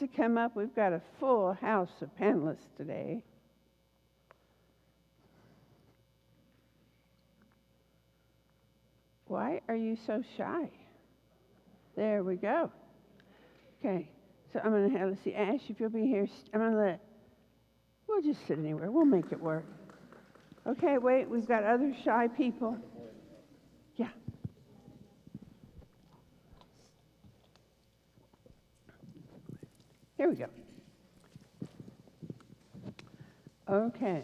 to come up? We've got a full house of panelists today. Why are you so shy? There we go. Okay, so I'm going to have, let's see, Ash, if you'll be here, I'm going to we'll just sit anywhere. We'll make it work. Okay, wait, we've got other shy people. Yeah. Here we go. Okay,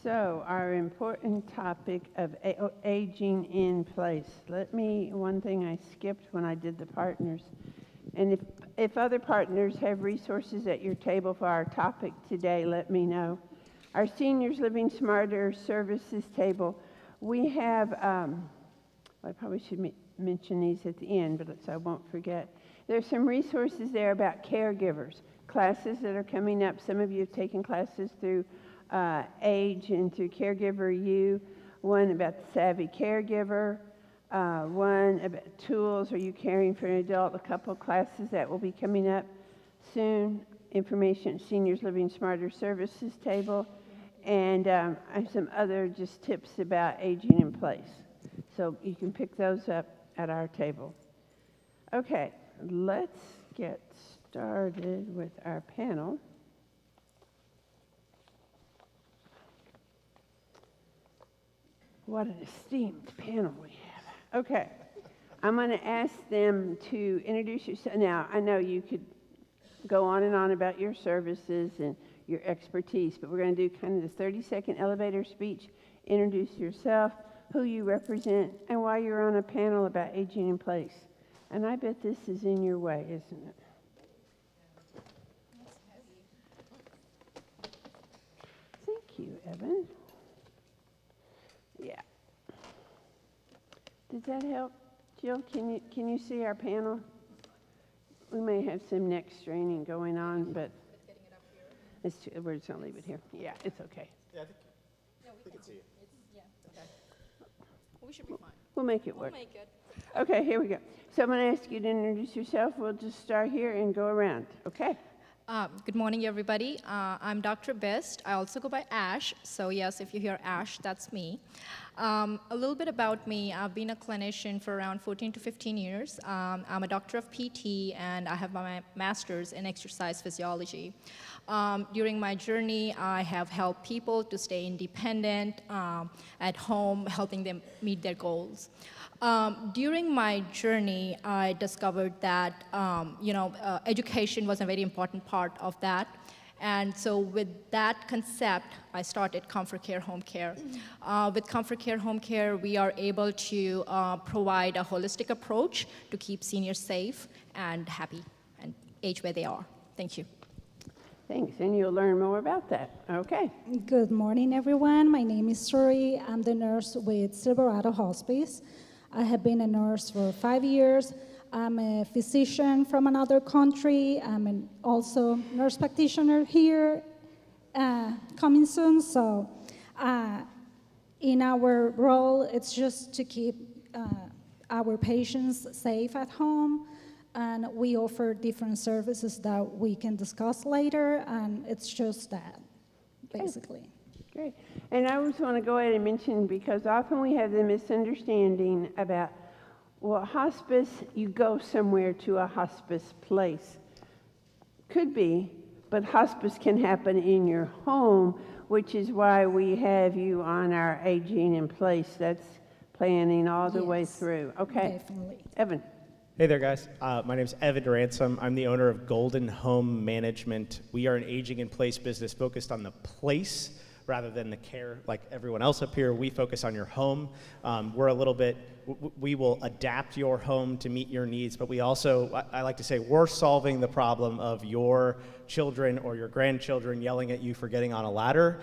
so our important topic of aging in place. One thing I skipped when I did the partners, and if other partners have resources at your table for our topic today, let me know. Our Seniors Living Smarter Services table, we have, I probably should mention these at the end, but so I won't forget. There's some resources there about caregivers, classes that are coming up. Some of you have taken classes through AGE and through Caregiver U, one about the Savvy Caregiver, one about tools, are you caring for an adult, a couple classes that will be coming up soon, information at Seniors Living Smarter Services table, and I have some other just tips about aging in place. So you can pick those up at our table. Okay, let's get started with our panel. What an esteemed panel we have. Okay, I'm going to ask them to introduce yourself. Now, I know you could go on and on about your services and your expertise, but we're going to do kind of the 30-second elevator speech. Introduce yourself, who you represent, and why you're on a panel about aging in place. And I bet this is in your way, isn't it? Thank you, Evan. Yeah. Does that help? Jill, can you see our panel? We may have some neck straining going on, but we're just going to leave it here. Yeah, it's okay. Yeah, I think we can see it. Okay. Well, we should be fine. We'll make it work. We'll make it. Okay, here we go. So I'm going to ask you to introduce yourself. We'll just start here and go around. Okay. Good morning, everybody. I'm Dr. Best. I also go by Ash. So yes, if you hear Ash, that's me. A little bit about me. I've been a clinician for around 14 to 15 years. I'm a doctor of PT, and I have my master's in exercise physiology. During my journey, I have helped people to stay independent at home, helping them meet their goals. During my journey, I discovered that education was a very important part of that. And so with that concept, I started Comfort Care Home Care. With Comfort Care Home Care, we are able to provide a holistic approach to keep seniors safe and happy and age where they are. Thank you. Thanks, and you'll learn more about that. Okay. Good morning, everyone. My name is Suri. I'm the nurse with Silverado Hospice. I have been a nurse for 5 years. I'm a physician from another country. I'm also nurse practitioner here, coming soon. So in our role, it's just to keep our patients safe at home. And we offer different services that we can discuss later. And it's just that, basically. Great. And I also want to go ahead and mention, because often we have the misunderstanding about, well, hospice, you go somewhere to a hospice place. Could be, but hospice can happen in your home, which is why we have you on our aging in place. That's planning all the way through. Okay. Definitely. Evan. Hey there, guys. My name is Evan Ransom. I'm the owner of Golden Home Management. We are an aging in place business focused on the place rather than the care like everyone else up here. We focus on your home. We will adapt your home to meet your needs, but we also, I like to say, we're solving the problem of your children or your grandchildren yelling at you for getting on a ladder.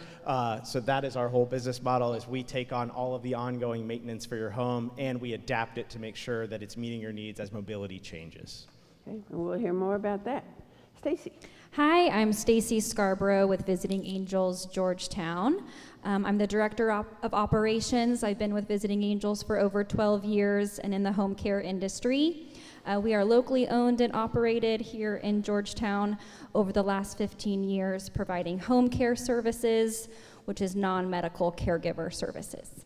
So that is our whole business model, is we take on all of the ongoing maintenance for your home, and we adapt it to make sure that it's meeting your needs as mobility changes. Okay, and we'll hear more about that. Stacy. Hi, I'm Stacy Scarborough with Visiting Angels Georgetown. I'm the Director of Operations. I've been with Visiting Angels for over 12 years and in the home care industry. We are locally owned and operated here in Georgetown over the last 15 years, providing home care services, which is non-medical caregiver services.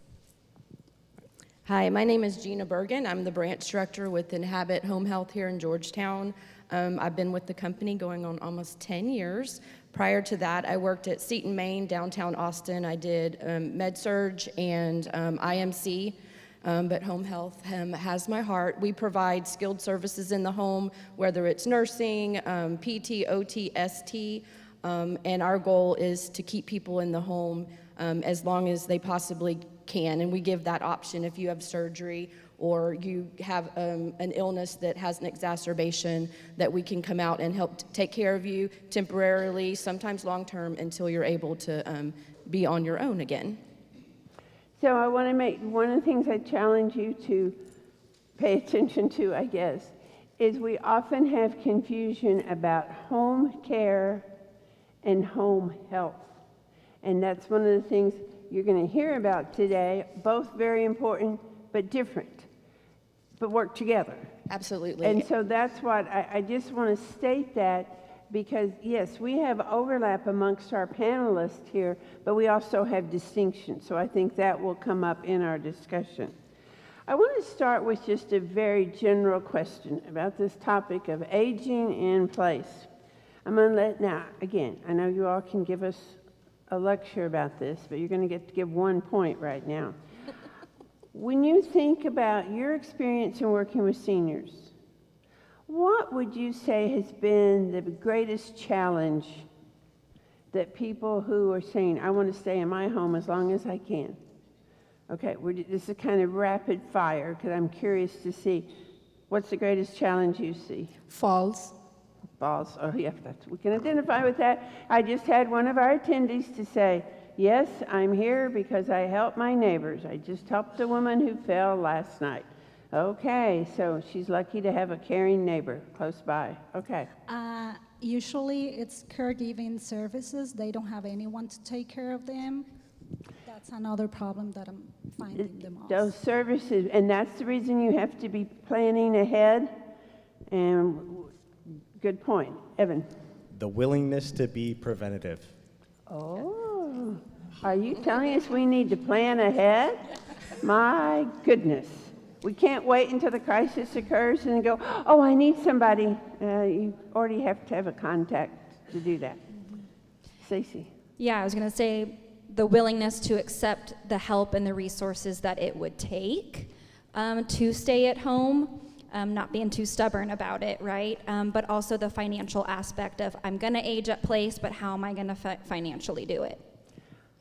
Hi, my name is Gina Bergen. I'm the branch director with Inhabit Home Health here in Georgetown. I've been with the company going on almost 10 years. Prior to that, I worked at Seton, Maine, downtown Austin. I did Med-Surg and IMC, but home health has my heart. We provide skilled services in the home, whether it's nursing, PT, OT, ST, and our goal is to keep people in the home as long as they possibly can, and we give that option if you have surgery or you have an illness that has an exacerbation, that we can come out and help take care of you temporarily, sometimes long-term, until you're able to be on your own again. So I want to make, one of the things I challenge you to pay attention to, I guess, is we often have confusion about home care and home health. And that's one of the things you're going to hear about today, both very important but different, but work together. Absolutely. And so that's what I just want to state that, because yes, we have overlap amongst our panelists here, but we also have distinction. So I think that will come up in our discussion. I want to start with just a very general question about this topic of aging in place. I'm going to let, now, again, I know you all can give us a lecture about this, but you're going to get to give 1 point right now. When you think about your experience in working with seniors, what would you say has been the greatest challenge that people who are saying, I want to stay in my home as long as I can? Okay, this is kind of rapid fire because I'm curious to see, what's the greatest challenge you see? Falls. Falls. Oh, yeah, we can identify with that. I just had one of our attendees to say, yes, I'm here because I helped my neighbors. I just helped a woman who fell last night. Okay, so she's lucky to have a caring neighbor close by. Okay. Usually it's caregiving services. They don't have anyone to take care of them. That's another problem that I'm finding the most. Those services, and that's the reason you have to be planning ahead. And good point. Evan. The willingness to be preventative. Oh, are you telling us we need to plan ahead? My goodness. We can't wait until the crisis occurs and go, oh, I need somebody. You already have to have a contact to do that. Stacey. Yeah, I was going to say the willingness to accept the help and the resources that it would take to stay at home, not being too stubborn about it, right? But also the financial aspect of, I'm going to age at place, but how am I going to financially do it?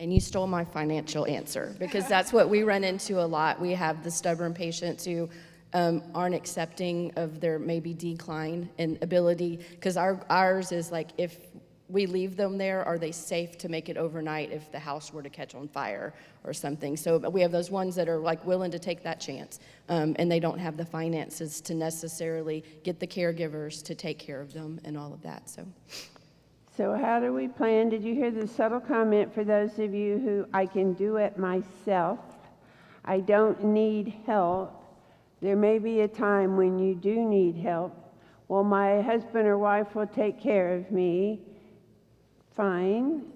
And you stole my financial answer, because that's what we run into a lot. We have the stubborn patients who aren't accepting of their maybe decline in ability, because ours is like, if we leave them there, are they safe to make it overnight if the house were to catch on fire or something? So we have those ones that are like willing to take that chance, and they don't have the finances to necessarily get the caregivers to take care of them and all of that. So how do we plan? Did you hear the subtle comment for those of you who, I can do it myself? I don't need help. There may be a time when you do need help. Well, my husband or wife will take care of me. Fine.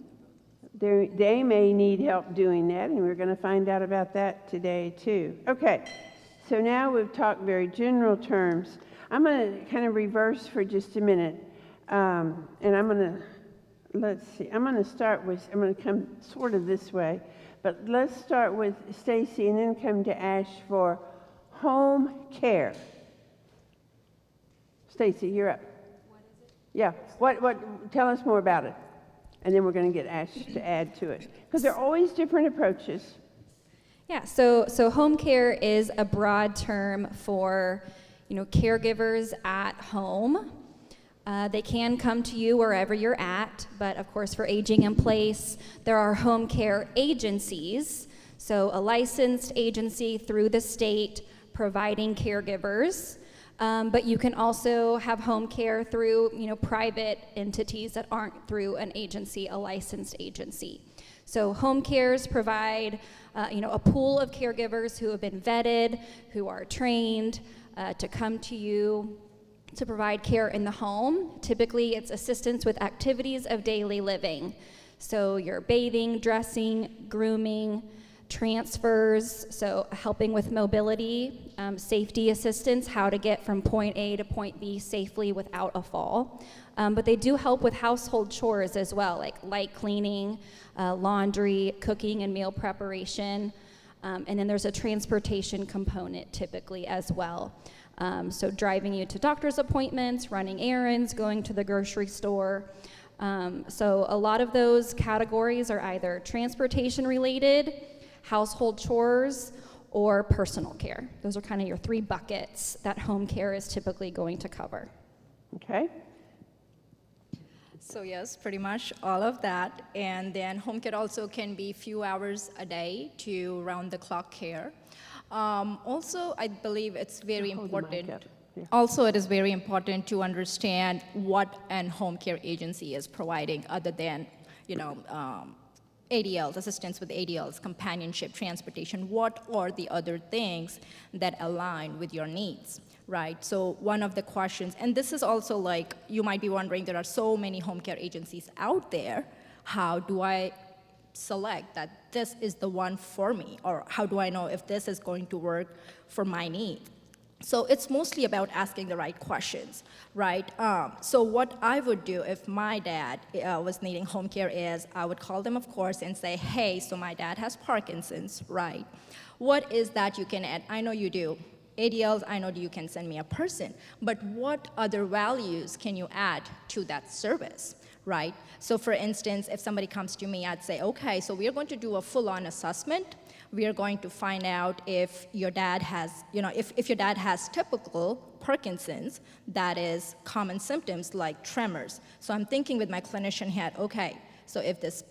They may need help doing that, and we're going to find out about that today too. Okay, so now we've talked very general terms. I'm going to kind of reverse for just a minute. And I'm going to, let's see, I'm going to come sort of this way, but let's start with Stacey and then come to Ash for home care. Stacey, you're up. What is it? Yeah, tell us more about it. And then we're going to get Ash to add to it, because there are always different approaches. Yeah, so home care is a broad term for, caregivers at home. They can come to you wherever you're at, but of course for aging in place, there are home care agencies, so a licensed agency through the state providing caregivers, but you can also have home care through private entities that aren't through an agency, a licensed agency. So home cares provide a pool of caregivers who have been vetted, who are trained, to come to you to provide care in the home. Typically, it's assistance with activities of daily living. So your bathing, dressing, grooming, transfers, so helping with mobility, safety assistance, how to get from point A to point B safely without a fall. But they do help with household chores as well, like light cleaning, laundry, cooking and meal preparation. And then there's a transportation component typically as well. So driving you to doctor's appointments, running errands, going to the grocery store. So a lot of those categories are either transportation related, household chores, or personal care. Those are kind of your three buckets that home care is typically going to cover. Okay? So yes, pretty much all of that. And then home care also can be few hours a day to round-the-clock care. Also, I believe it's very Hold the mic important. up. Yeah. Also, it is very important to understand what an home care agency is providing other than, ADLs, assistance with ADLs, companionship, transportation. What are the other things that align with your needs, right? So one of the questions, and this is also like, you might be wondering, there are so many home care agencies out there. How do I select that this is the one for me? Or how do I know if this is going to work for my needs? So it's mostly about asking the right questions, right? So what I would do if my dad was needing home care is I would call them, of course, and say, hey, so my dad has Parkinson's, right? What is that you can add? I know you do. ADLs, I know you can send me a person, but what other values can you add to that service, right? So for instance, if somebody comes to me, I'd say, okay, so we are going to do a full-on assessment. We are going to find out if your dad has, if your dad has typical Parkinson's, that is common symptoms like tremors. So I'm thinking with my clinician head, okay, so if this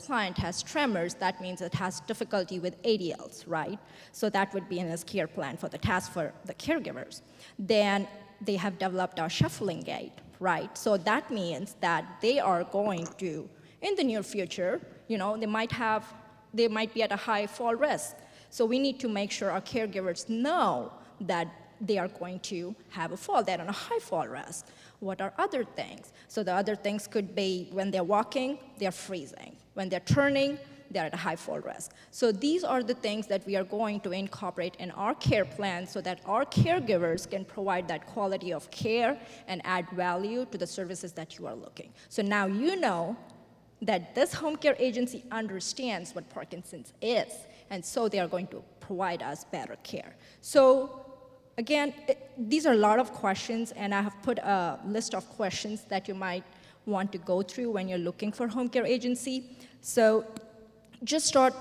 client has tremors, that means it has difficulty with ADLs, right? So that would be in his care plan for the task for the caregivers. Then they have developed a shuffling gait, right? So that means that they are going to, in the near future, they might be at a high fall risk. So we need to make sure our caregivers know that they are going to have a fall, they're on a high fall risk. What are other things? So the other things could be when they're walking, they're freezing. When they're turning, they're at a high fall risk. So these are the things that we are going to incorporate in our care plan so that our caregivers can provide that quality of care and add value to the services that you are looking. So now you know that this home care agency understands what Parkinson's is, and so they are going to provide us better care. So again, these are a lot of questions, and I have put a list of questions that you might want to go through when you're looking for home care agency. So just start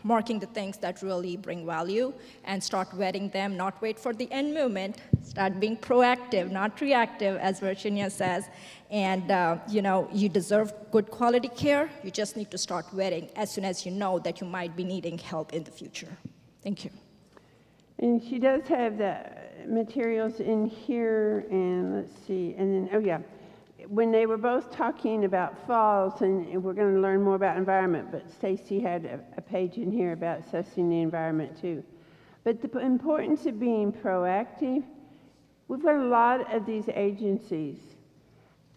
marking the things that really bring value and start vetting them, not wait for the end moment. Start being proactive, not reactive, as Virginia says. And you deserve good quality care. You just need to start vetting as soon as you know that you might be needing help in the future. Thank you. And she does have the materials in here, and let's see, and then, when they were both talking about falls, and we're going to learn more about environment, but Stacy had a page in here about assessing the environment too. But the importance of being proactive, we've got a lot of these agencies,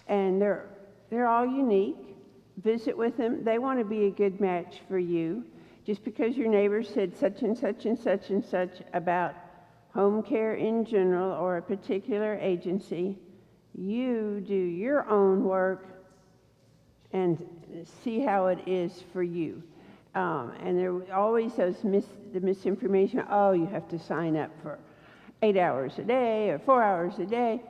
and they're all unique. Visit with them. They want to be a good match for you. Just because your neighbor said such and such and such and such about home care in general or a particular agency, you do your own work and see how it is for you. And there are always the misinformation, you have to sign up for 8 hours a day or 4 hours a day.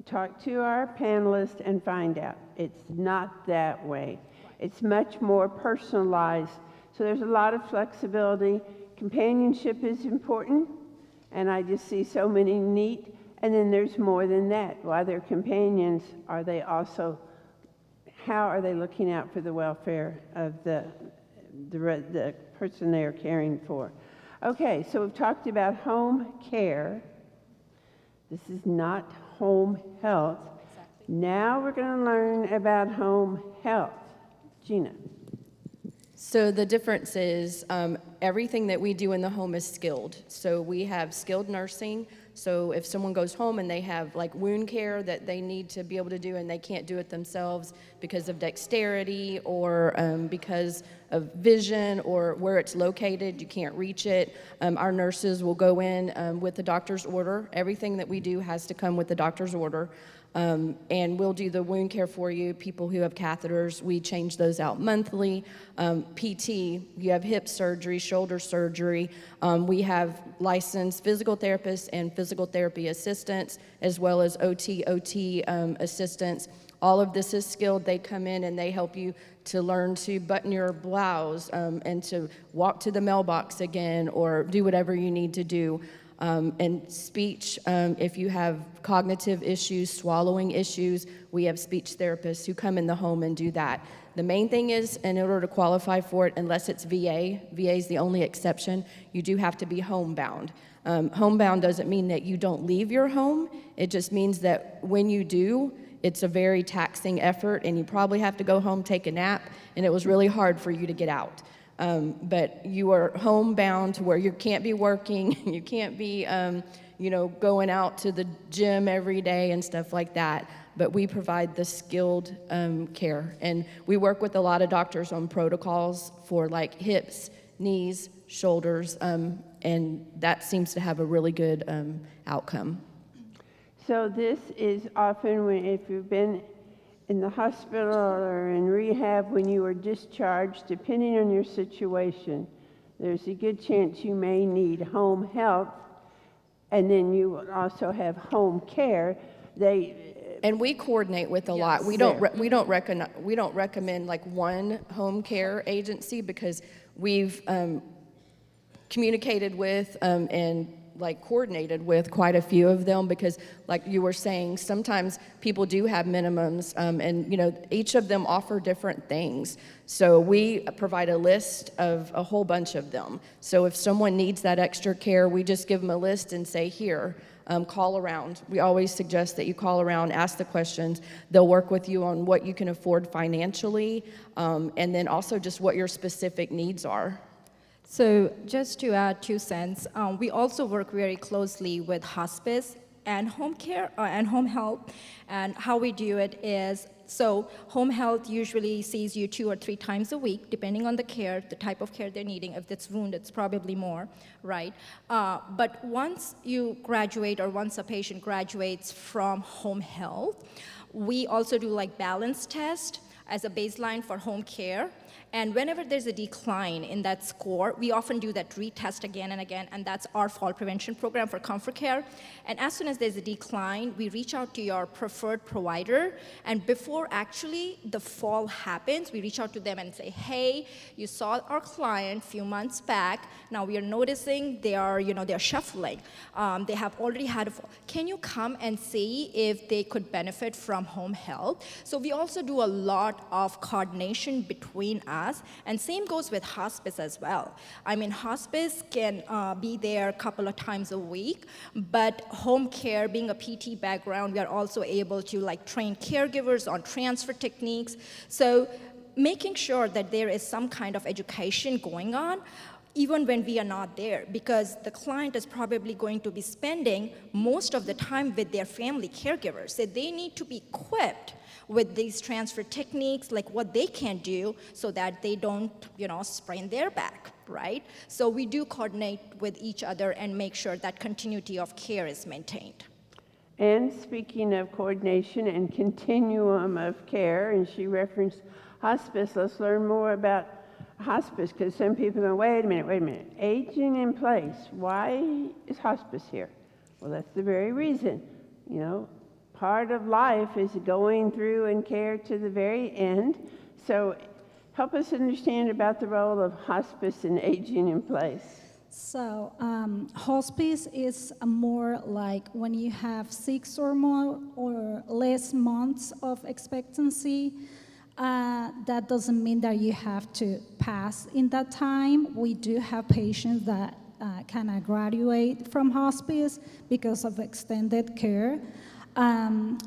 Talk to our panelists and find out. It's not that way. It's much more personalized. So there's a lot of flexibility. Companionship is important, and I just see so many neat. And then there's more than that. While they're companions, how are they looking out for the welfare of the person they are caring for? Okay, so we've talked about home care. This is not home health. Exactly. Now we're going to learn about home health. Gina. So the difference is everything that we do in the home is skilled. So we have skilled nursing. So if someone goes home and they have like wound care that they need to be able to do and they can't do it themselves because of dexterity or because of vision or where it's located, you can't reach it, our nurses will go in with the doctor's order. Everything that we do has to come with the doctor's order. And we'll do the wound care for you. People who have catheters, we change those out monthly. PT, you have hip surgery, shoulder surgery. We have licensed physical therapists and physical therapy assistants, as well as OT assistants. All of this is skilled. They come in and they help you to learn to button your blouse and to walk to the mailbox again or do whatever you need to do. And speech, if you have cognitive issues, swallowing issues, we have speech therapists who come in the home and do that. The main thing is, in order to qualify for it, unless it's VA is the only exception, you do have to be homebound. Homebound doesn't mean that you don't leave your home. It just means that when you do, it's a very taxing effort, and you probably have to go home, take a nap, and it was really hard for you to get out. But you are homebound to where you can't be working, you can't be, going out to the gym every day and stuff like that. But we provide the skilled care. And we work with a lot of doctors on protocols for like hips, knees, shoulders, and that seems to have a really good outcome. So this is often when, if you've been in the hospital or in rehab, when you are discharged, depending on your situation, there's a good chance you may need home health, and then you will also have home care. And we coordinate with a lot. We don't recommend like one home care agency because we've communicated with and like coordinated with quite a few of them because like you were saying, sometimes people do have minimums and each of them offer different things. So we provide a list of a whole bunch of them. So if someone needs that extra care, we just give them a list and say, here, call around. We always suggest that you call around, ask the questions. They'll work with you on what you can afford financially and then also just what your specific needs are. So just to add 2 cents, we also work very closely with hospice and home care and home health. And how we do it is, so home health usually sees you 2 or 3 times a week, depending on the care, the type of care they're needing. If it's wound, it's probably more, right? But once you graduate or once a patient graduates from home health, we also do like balance test as a baseline for home care. And whenever there's a decline in that score, we often do that retest again and again, and that's our fall prevention program for Comfort Care. And as soon as there's a decline, we reach out to your preferred provider, and before actually the fall happens, we reach out to them and say, hey, you saw our client a few months back, now we are noticing they are shuffling. They have already had a fall. Can you come and see if they could benefit from home health? So we also do a lot of coordination between us. And same goes with hospice as well. I mean, hospice can be there a couple of times a week, but home care, being a PT background, we are also able to like train caregivers on transfer techniques. So making sure that there is some kind of education going on, even when we are not there, because the client is probably going to be spending most of the time with their family caregivers. So they need to be equipped with these transfer techniques, like what they can do so that they don't, sprain their back, right? So we do coordinate with each other and make sure that continuity of care is maintained. And speaking of coordination and continuum of care, and she referenced hospice, let's learn more about hospice, because some people go, wait a minute, aging in place, why is hospice here? Well, that's the very reason, part of life is going through and care to the very end. So help us understand about the role of hospice in aging in place. So hospice is more like when you have 6 or more or less months of expectancy. That doesn't mean that you have to pass in that time. We do have patients that kind of graduate from hospice because of extended care.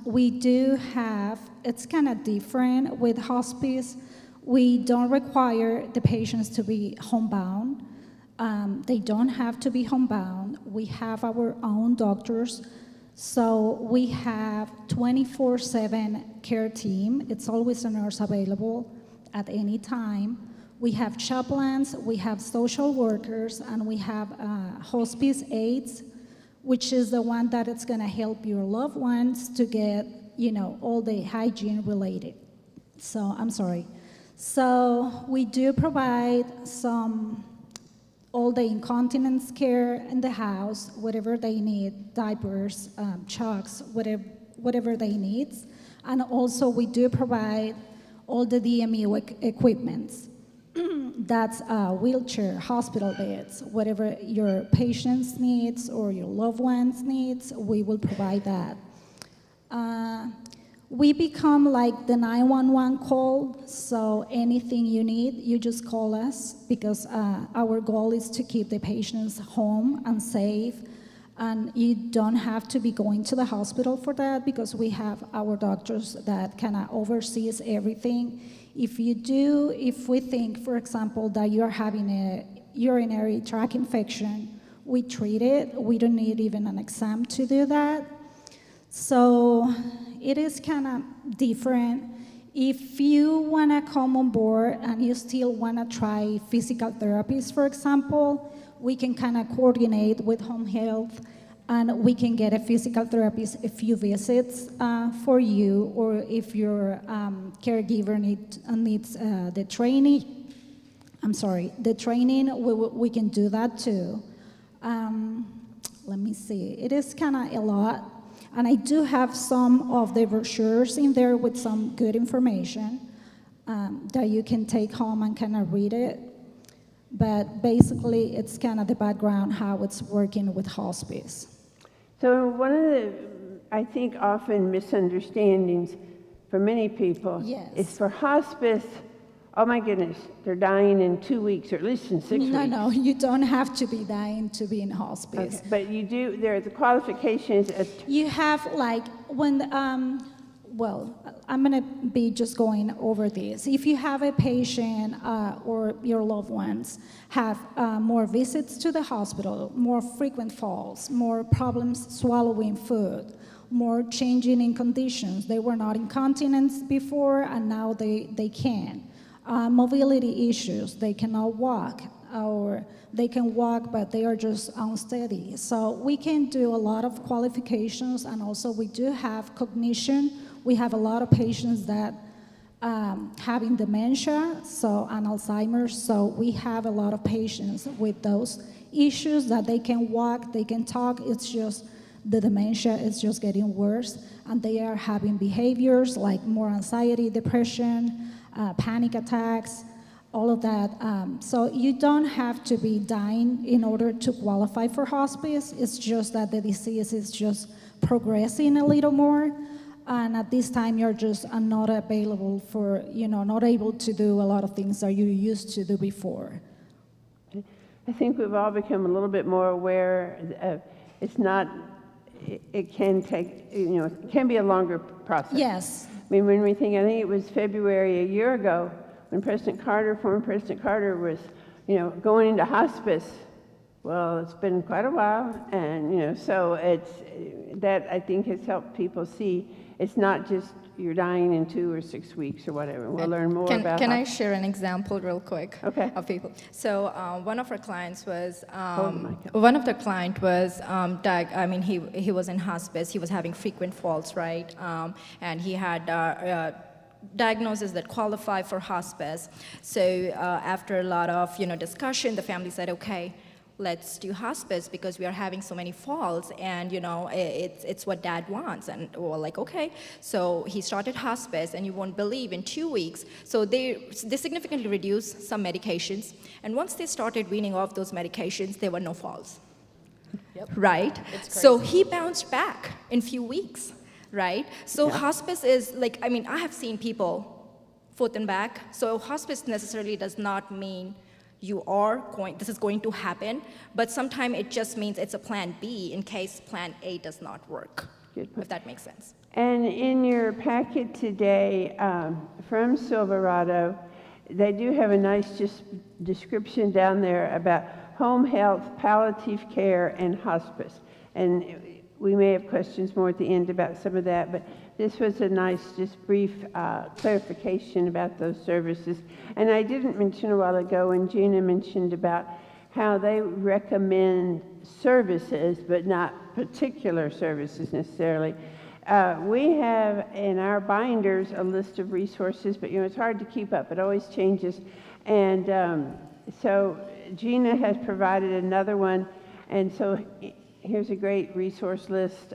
We do have, it's kind of different with hospice. We don't require the patients to be homebound. They don't have to be homebound. We have our own doctors. So we have 24/7 care team. It's always a nurse available at any time. We have chaplains, we have social workers, and we have hospice aides, which is the one that it's gonna help your loved ones to get, all the hygiene related. So, I'm sorry. So we do provide all the incontinence care in the house, whatever they need, diapers, chucks, whatever they need. And also we do provide all the DME equipments. That's wheelchair, hospital beds, whatever your patients needs or your loved ones needs, we will provide that. We become like the 911 call, so anything you need, you just call us, because our goal is to keep the patients home and safe, and you don't have to be going to the hospital for that, because we have our doctors that kind of oversees everything. If we think, for example, that you're having a urinary tract infection, we treat it. We don't need even an exam to do that. So it is kind of different. If you want to come on board and you still want to try physical therapies, for example, we can kind of coordinate with home health, and we can get a physical therapist a few visits for you, or if your caregiver needs the training, we can do that too. Let me see, it is kind of a lot. And I do have some of the brochures in there with some good information that you can take home and kind of read it. But basically, it's kind of the background, how it's working with hospice. So one of the, I think, often misunderstandings for many people Yes. is for hospice, oh my goodness, they're dying in 2 weeks, or at least in 6 weeks. No, you don't have to be dying to be in hospice. Okay. But you do, there are the qualifications. You have like when, I'm gonna be just going over this. If you have a patient or your loved ones have more visits to the hospital, more frequent falls, more problems swallowing food, more changing in conditions. They were not incontinent before, and now they can. Mobility issues, they cannot walk, or they can walk but they are just unsteady. So we can do a lot of qualifications, and also we do have cognition. We have a lot of patients that having dementia, and Alzheimer's, so we have a lot of patients with those issues that they can walk, they can talk, it's just the dementia is just getting worse, and they are having behaviors like more anxiety, depression, panic attacks, all of that. So you don't have to be dying in order to qualify for hospice. It's just that the disease is just progressing a little more. And at this time, you're just not available for, not able to do a lot of things that you used to do before. I think we've all become a little bit more aware of it's not, it can take, it can be a longer process. Yes. I mean, when we think, I think it was February a year ago, when former President Carter was, going into hospice. Well, it's been quite a while, and, so that I think has helped people see it's not just you're dying in 2 or 6 weeks or whatever. We'll learn more about Can I share an example real quick? Okay. Of people? So one of our clients was, Oh, my God. one of the client was, he was in hospice. He was having frequent falls, right? And he had diagnoses that qualify for hospice. So after a lot of discussion, the family said, okay, let's do hospice because we are having so many falls, and it's what Dad wants. And we're like, okay. So he started hospice, and you won't believe, in 2 weeks, so they significantly reduced some medications, and once they started weaning off those medications, there were no falls. Yep. Right? So he bounced back in few weeks, right? So hospice is like, I have seen people foot and back, so hospice necessarily does not mean this is going to happen, but sometimes it just means it's a plan B in case plan A does not work, if that makes sense. And in your packet today from Silverado, they do have a nice just description down there about home health, palliative care, and hospice. And we may have questions more at the end about some of that, but this was a nice, just brief clarification about those services. And I didn't mention a while ago when Gina mentioned about how they recommend services, but not particular services necessarily. We have in our binders a list of resources, but it's hard to keep up. It always changes. And so Gina has provided another one. And so here's a great resource list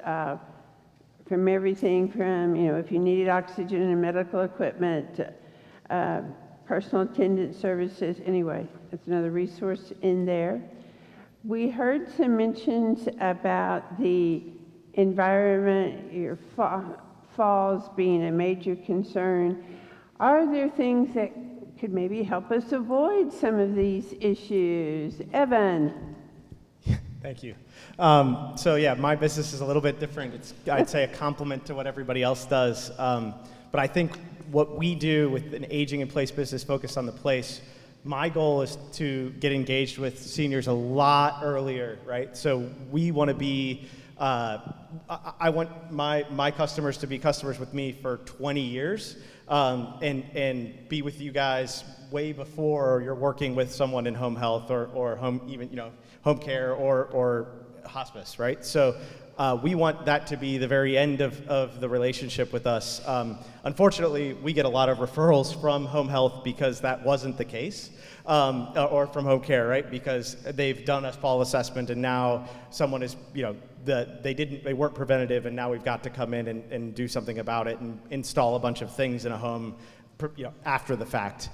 from everything from, if you needed oxygen and medical equipment, personal attendant services. Anyway, that's another resource in there. We heard some mentions about the environment, your falls being a major concern. Are there things that could maybe help us avoid some of these issues? Evan? Thank you. So yeah, my business is a little bit different. It's, I'd say, a complement to what everybody else does. But I think what we do with an aging in place business focused on the place, my goal is to get engaged with seniors a lot earlier, right? So we want to be, I want my customers to be customers with me for 20 years and be with you guys way before you're working with someone in home health or home, even, home care or hospice, right? So we want that to be the very end of the relationship with us. Unfortunately, we get a lot of referrals from home health because that wasn't the case, or from home care, right? Because they've done a fall assessment and now someone is, they weren't preventative and now we've got to come in and do something about it and install a bunch of things in a home, after the fact.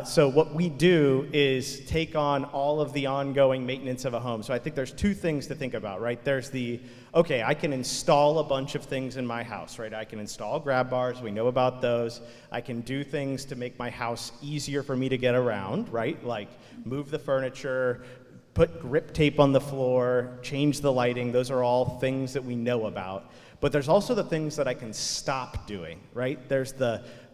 So what we do is take on all of the ongoing maintenance of a home. So I think there's two things to think about, right? There's okay, I can install a bunch of things in my house, right? I can install grab bars, we know about those. I can do things to make my house easier for me to get around, right? Like move the furniture, put grip tape on the floor, change the lighting. Those are all things that we know about. But there's also the things that I can stop doing, right?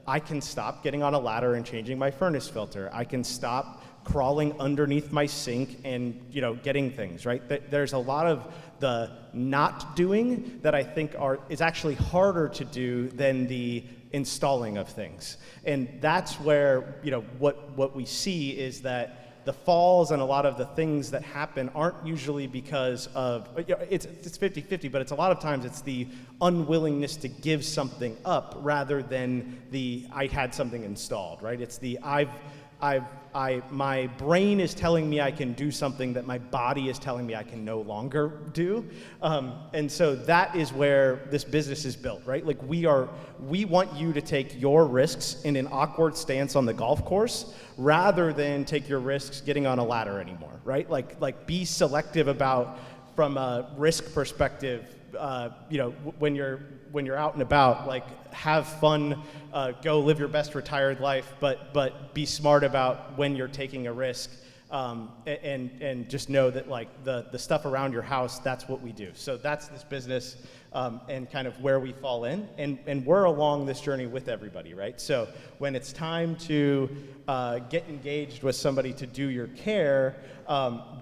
I can stop getting on a ladder and changing my furnace filter. I can stop crawling underneath my sink and, getting things, right? There's a lot of the not doing that I think is actually harder to do than the installing of things. And that's where, what we see is that the falls and a lot of the things that happen aren't usually because of, it's 50-50, but it's a lot of times it's the unwillingness to give something up rather than I had something installed, right? It's my brain is telling me I can do something that my body is telling me I can no longer do. And so that is where this business is built, right? Like we want you to take your risks in an awkward stance on the golf course rather than take your risks getting on a ladder anymore, right? Like be selective about, from a risk perspective, when you're out and about, like have fun, go live your best retired life, but be smart about when you're taking a risk, and just know that like the stuff around your house, that's what we do. So that's this business, and kind of where we fall in, and we're along this journey with everybody, right? So when it's time to get engaged with somebody to do your care,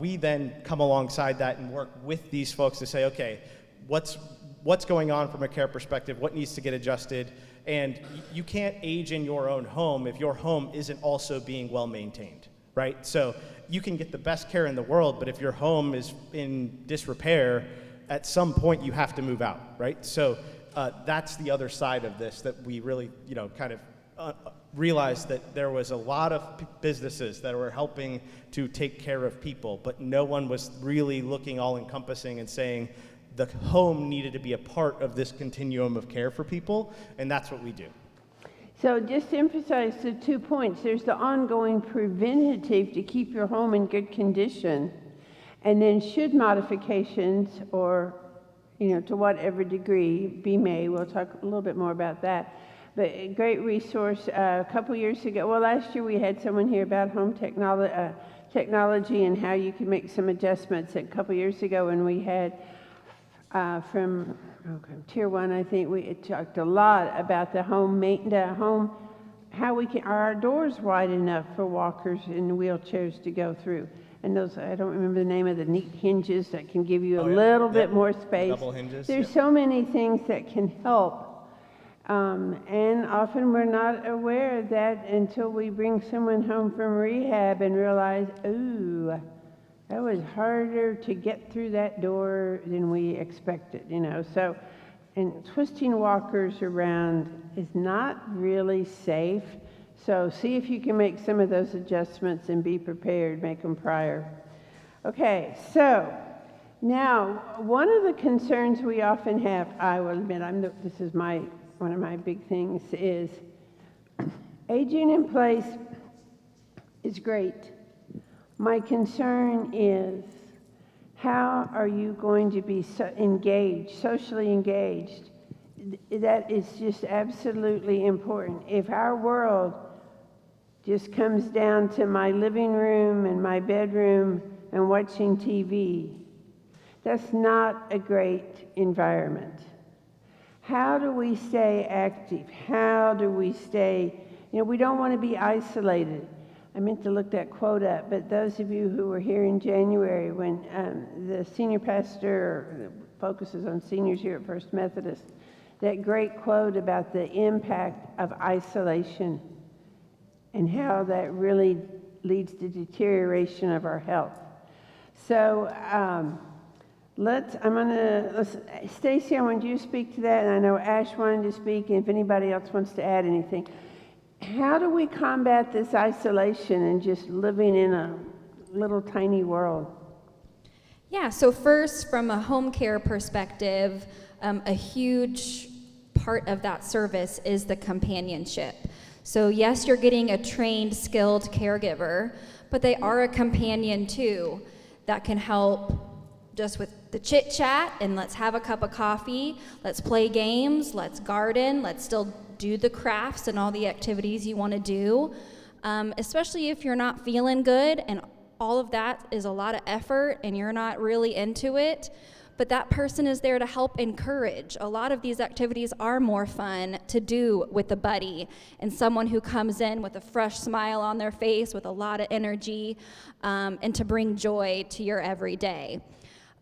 we then come alongside that and work with these folks to say, okay, what's going on from a care perspective, what needs to get adjusted, and you can't age in your own home if your home isn't also being well maintained, right? So you can get the best care in the world, but if your home is in disrepair, at some point you have to move out, right? So that's the other side of this that we really, kind of realized that there was a lot of businesses that were helping to take care of people, but no one was really looking all-encompassing and saying, the home needed to be a part of this continuum of care for people, and that's what we do. So just to emphasize the 2 points, there's the ongoing preventative to keep your home in good condition, and then should modifications or, to whatever degree be made, we'll talk a little bit more about that. But a great resource, a couple years ago, last year we had someone here about home technology and how you can make some adjustments. A couple years ago when we had Tier 1, I think we talked a lot about the home how we can, are our doors wide enough for walkers and wheelchairs to go through? And those, I don't remember the name of the neat hinges that can give you a Oh, yeah. little Yep. bit more space. Double hinges, There's yep. so many things that can help. And often we're not aware of that until we bring someone home from rehab and realize, ooh, that was harder to get through that door than we expected, you know. So, and twisting walkers around is not really safe. So see if you can make some of those adjustments and be prepared, make them prior. Okay, so now one of the concerns we often have, I will admit, this is one of my big things, is aging in place is great. My concern is, how are you going to be socially engaged? That is just absolutely important. If our world just comes down to my living room and my bedroom and watching TV, that's not a great environment. How do we stay active? How do we stay, we don't want to be isolated. I meant to look that quote up, but those of you who were here in January when the senior pastor focuses on seniors here at First Methodist, that great quote about the impact of isolation and how that really leads to deterioration of our health. So Stacy, I want you to speak to that, and I know Ash wanted to speak, and if anybody else wants to add anything. How do we combat this isolation and just living in a little tiny world? Yeah, so first, from a home care perspective, a huge part of that service is the companionship. So yes, you're getting a trained, skilled caregiver, but they are a companion too that can help just with the chit chat and let's have a cup of coffee, let's play games, let's garden, let's still do the crafts and all the activities you want to do, especially if you're not feeling good and all of that is a lot of effort and you're not really into it, but that person is there to help encourage. A lot of these activities are more fun to do with a buddy and someone who comes in with a fresh smile on their face with a lot of energy and to bring joy to your everyday.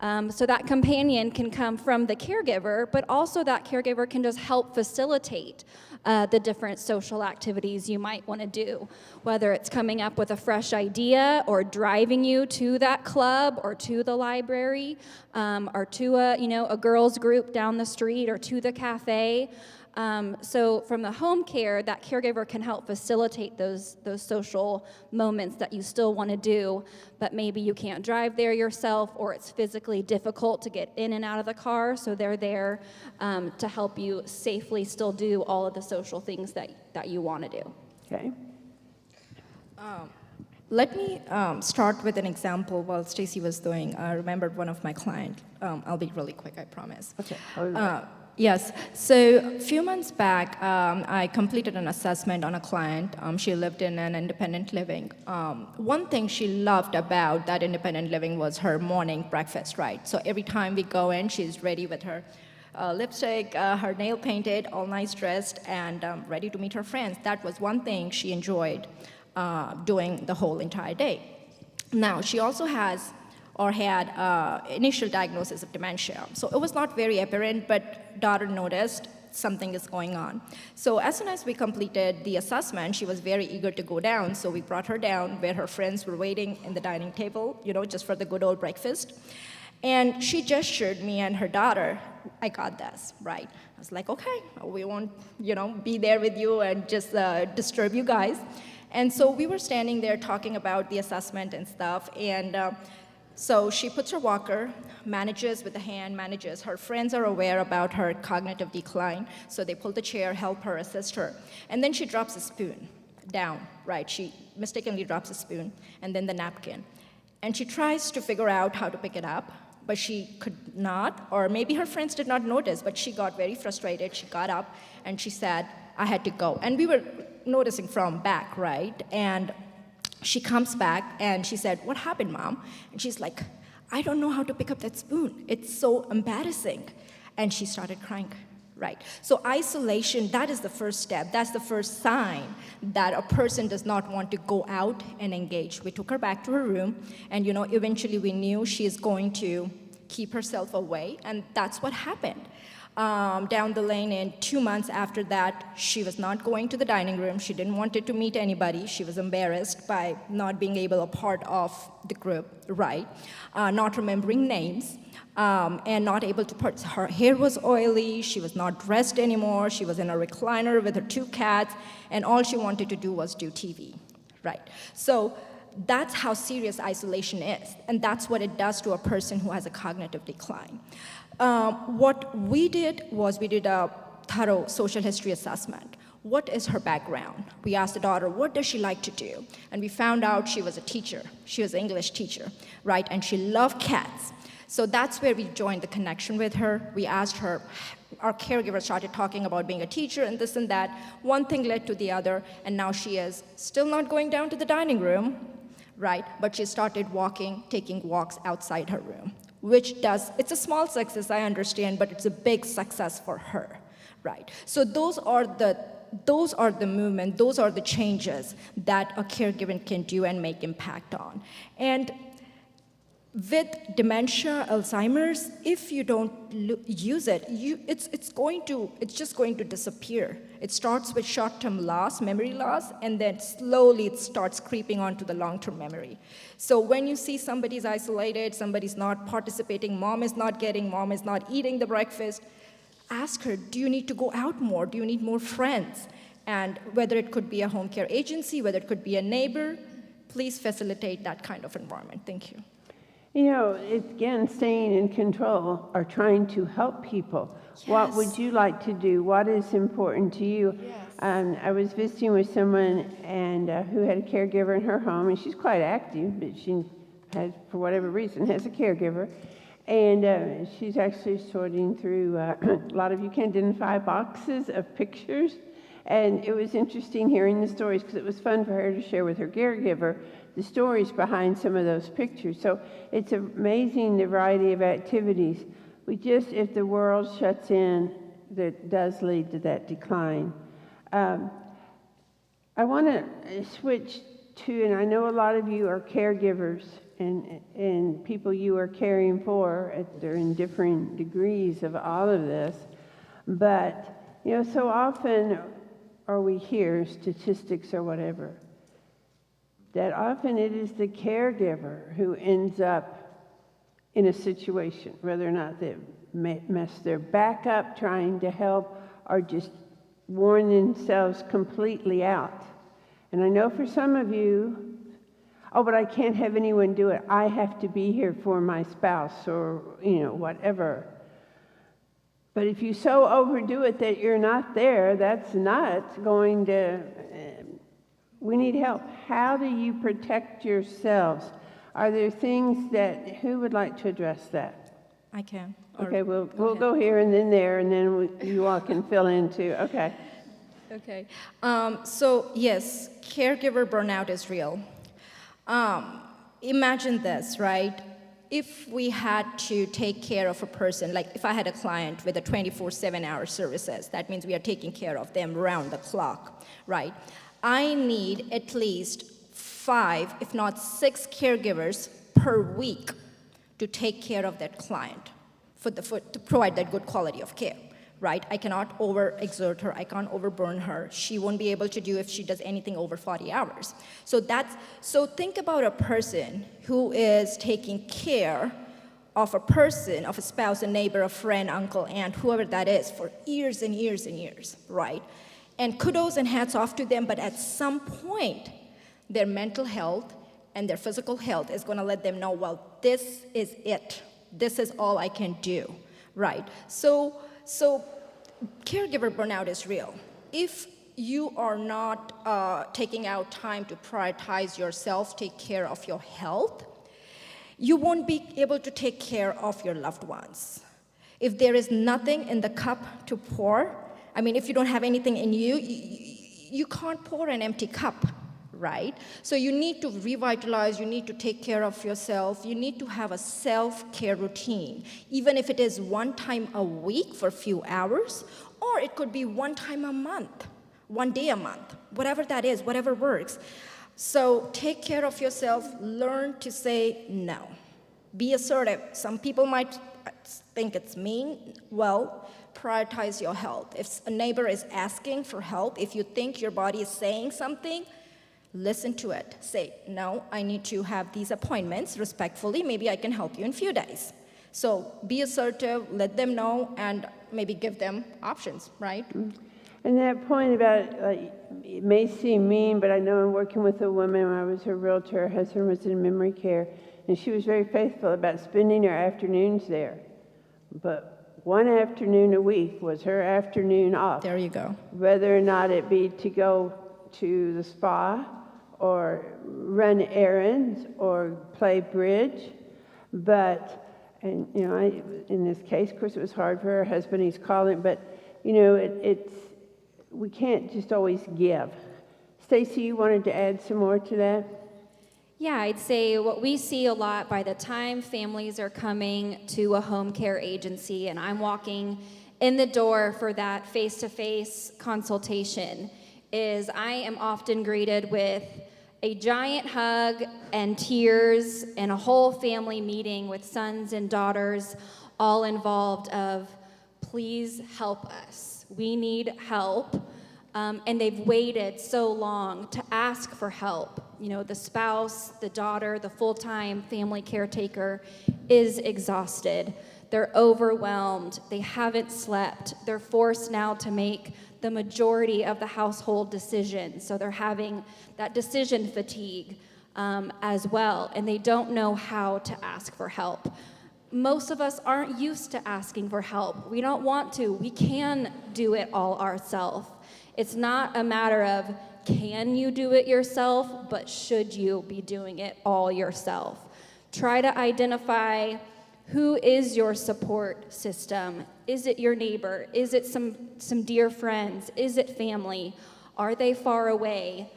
So that companion can come from the caregiver, but also that caregiver can just help facilitate the different social activities you might want to do, whether it's coming up with a fresh idea or driving you to that club or to the library or to a girls group down the street or to the cafe. So from the home care, that caregiver can help facilitate those social moments that you still want to do, but maybe you can't drive there yourself or it's physically difficult to get in and out of the car, so they're there to help you safely still do all of the social things that you want to do. Okay. Let me start with an example while Stacy was doing. I remembered one of my clients. I'll be really quick, I promise. Okay. Yes, so a few months back, I completed an assessment on a client. She lived in an independent living. One thing she loved about that independent living was her morning breakfast, right? So every time we go in, she's ready with her lipstick, her nail painted, all nice dressed, and ready to meet her friends. That was one thing she enjoyed doing the whole entire day. Now, she also had initial diagnosis of dementia. So it was not very apparent, but daughter noticed something is going on. So as soon as we completed the assessment, she was very eager to go down. So we brought her down where her friends were waiting in the dining table, just for the good old breakfast. And she gestured me and her daughter, I got this, right? I was like, okay, we won't, be there with you and just disturb you guys. And so we were standing there talking about the assessment and stuff, and so she puts her walker, manages with the hand, manages. Her friends are aware about her cognitive decline, so they pull the chair, help her, assist her. And then she drops a spoon down, right? She mistakenly drops a spoon, and then the napkin. And she tries to figure out how to pick it up, but she could not, or maybe her friends did not notice, but she got very frustrated. She got up, and she said, I had to go. And we were noticing from back, right? And she comes back and she said, what happened, Mom? And she's like, I don't know how to pick up that spoon. It's so embarrassing. And she started crying right? So isolation, that is the first step. That's the first sign that a person does not want to go out and engage. We took her back to her room, and eventually we knew she is going to keep herself away, and that's what happened. Down the lane, in 2 months after that, she was not going to the dining room. She didn't want to meet anybody. She was embarrassed by not being able a part of the group, right? Not remembering names, and not able to her hair was oily. She was not dressed anymore. She was in a recliner with her 2 cats, and all she wanted to do was do TV, right? So that's how serious isolation is, and that's what it does to a person who has a cognitive decline. What we did was we did a thorough social history assessment. What is her background? We asked the daughter, what does she like to do? And we found out she was a teacher. She was an English teacher, right? And she loved cats. So that's where we joined the connection with her. We asked her, our caregiver started talking about being a teacher and this and that. One thing led to the other, and now she is still not going down to the dining room, right? But she started taking walks outside her room, it's a small success, I understand, but it's a big success for her, right? So those are the movement, those are the changes that a caregiver can do and make impact on. And with dementia, Alzheimer's, if you don't use it, it's just going to disappear. It starts with short-term loss, memory loss, and then slowly it starts creeping onto the long-term memory. So when you see somebody's isolated, somebody's not participating, mom is not eating the breakfast, ask her, do you need to go out more? Do you need more friends? And whether it could be a home care agency, whether it could be a neighbor, please facilitate that kind of environment. Thank you. It's again staying in control or trying to help people. Yes. What would you like to do? What is important to you? Yes. I was visiting with someone who had a caregiver in her home, and she's quite active, but she has, for whatever reason, has a caregiver. And she's actually sorting through, a lot of you can identify boxes of pictures. And it was interesting hearing the stories because it was fun for her to share with her caregiver the stories behind some of those pictures. So it's amazing the variety of activities. If the world shuts in, that does lead to that decline. I want to switch to, and I know a lot of you are caregivers and people you are caring for, they're in different degrees of all of this. But, so often, or we hear statistics or whatever, that often it is the caregiver who ends up in a situation, whether or not they mess their back up trying to help or just worn themselves completely out. And I know for some of you, but I can't have anyone do it. I have to be here for my spouse or, whatever. But if you so overdo it that you're not there, that's not going to... we need help. How do you protect yourselves? Are there things who would like to address that? I can. Okay, we'll go here and then there, and then you all can fill in too. Okay. Okay. So yes, caregiver burnout is real. Imagine this, right? If we had to take care of a person, like if I had a client with a 24/7 hour services, that means we are taking care of them around the clock, right? I need at least 5, if not 6 caregivers per week to take care of that client, to provide that good quality of care, right? I cannot overexert her, I can't overburn her. She won't be able to do if she does anything over 40 hours. So think about a person who is taking care of a person, of a spouse, a neighbor, a friend, uncle, aunt, whoever that is, for years and years and years, right? And kudos and hats off to them, but at some point, their mental health and their physical health is going to let them know, well, this is it. This is all I can do, right? So caregiver burnout is real. If you are not taking out time to prioritize yourself, take care of your health, you won't be able to take care of your loved ones. If there is nothing in the cup to pour, if you don't have anything in you, you can't pour an empty cup, right? So you need to revitalize, you need to take care of yourself, you need to have a self-care routine, even if it is one time a week for a few hours, or it could be one time a month, one day a month, whatever that is, whatever works. So take care of yourself, learn to say no. Be assertive. Some people might think it's mean. Well, prioritize your health. If a neighbor is asking for help, if you think your body is saying something, listen to it. Say, no, I need to have these appointments respectfully. Maybe I can help you in a few days. So be assertive, let them know, and maybe give them options, right? And that point about, it may seem mean, but I know I'm working with a woman when I was her realtor. Her husband was in memory care, and she was very faithful about spending her afternoons there. But one afternoon a week was her afternoon off. There you go. Whether or not it be to go to the spa or run errands or play bridge. But, and you know, in this case, of course, it was hard for her husband. He's calling, but you know, we can't just always give. Stacy, you wanted to add some more to that? Yeah, I'd say what we see a lot by the time families are coming to a home care agency and I'm walking in the door for that face-to-face consultation is I am often greeted with a giant hug and tears and a whole family meeting with sons and daughters all involved of, please help us. We need help. And they've waited so long to ask for help. You know, the spouse, the daughter, the full-time family caretaker is exhausted. They're overwhelmed. They haven't slept. They're forced now to make the majority of the household decisions. So they're having that decision fatigue as well, and they don't know how to ask for help. Most of us aren't used to asking for help. We don't want to. We can do it all ourselves. It's not a matter of can you do it yourself, but should you be doing it all yourself. Try to identify who is your support system. Is it your neighbor? Is it some dear friends? Is it family? Are they far away?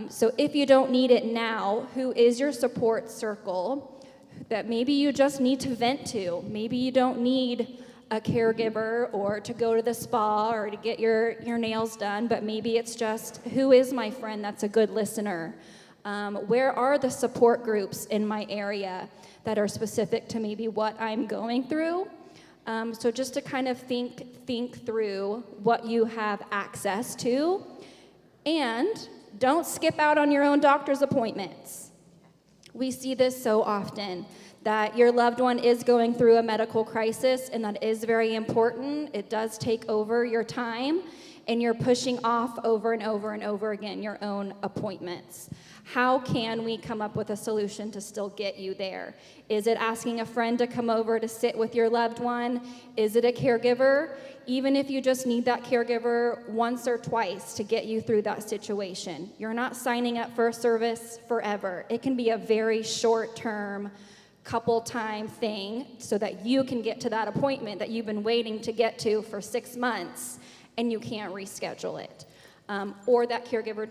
So if you don't need it now, who is your support circle that maybe you just need to vent to? Maybe you don't need a caregiver or to go to the spa or to get your nails done, but maybe it's just, who is my friend that's a good listener? Where are the support groups in my area that are specific to maybe what I'm going through? So just to kind of think through what you have access to, and don't skip out on your own doctor's appointments. We see this so often, that your loved one is going through a medical crisis, and that is very important. It does take over your time, and you're pushing off over and over and over again your own appointments. How can we come up with a solution to still get you there? Is it asking a friend to come over to sit with your loved one? Is it a caregiver? Even if you just need that caregiver once or twice to get you through that situation. You're not signing up for a service forever. It can be a very short-term, couple-time thing so that you can get to that appointment that you've been waiting to get to for 6 months and you can't reschedule it. Or that caregiver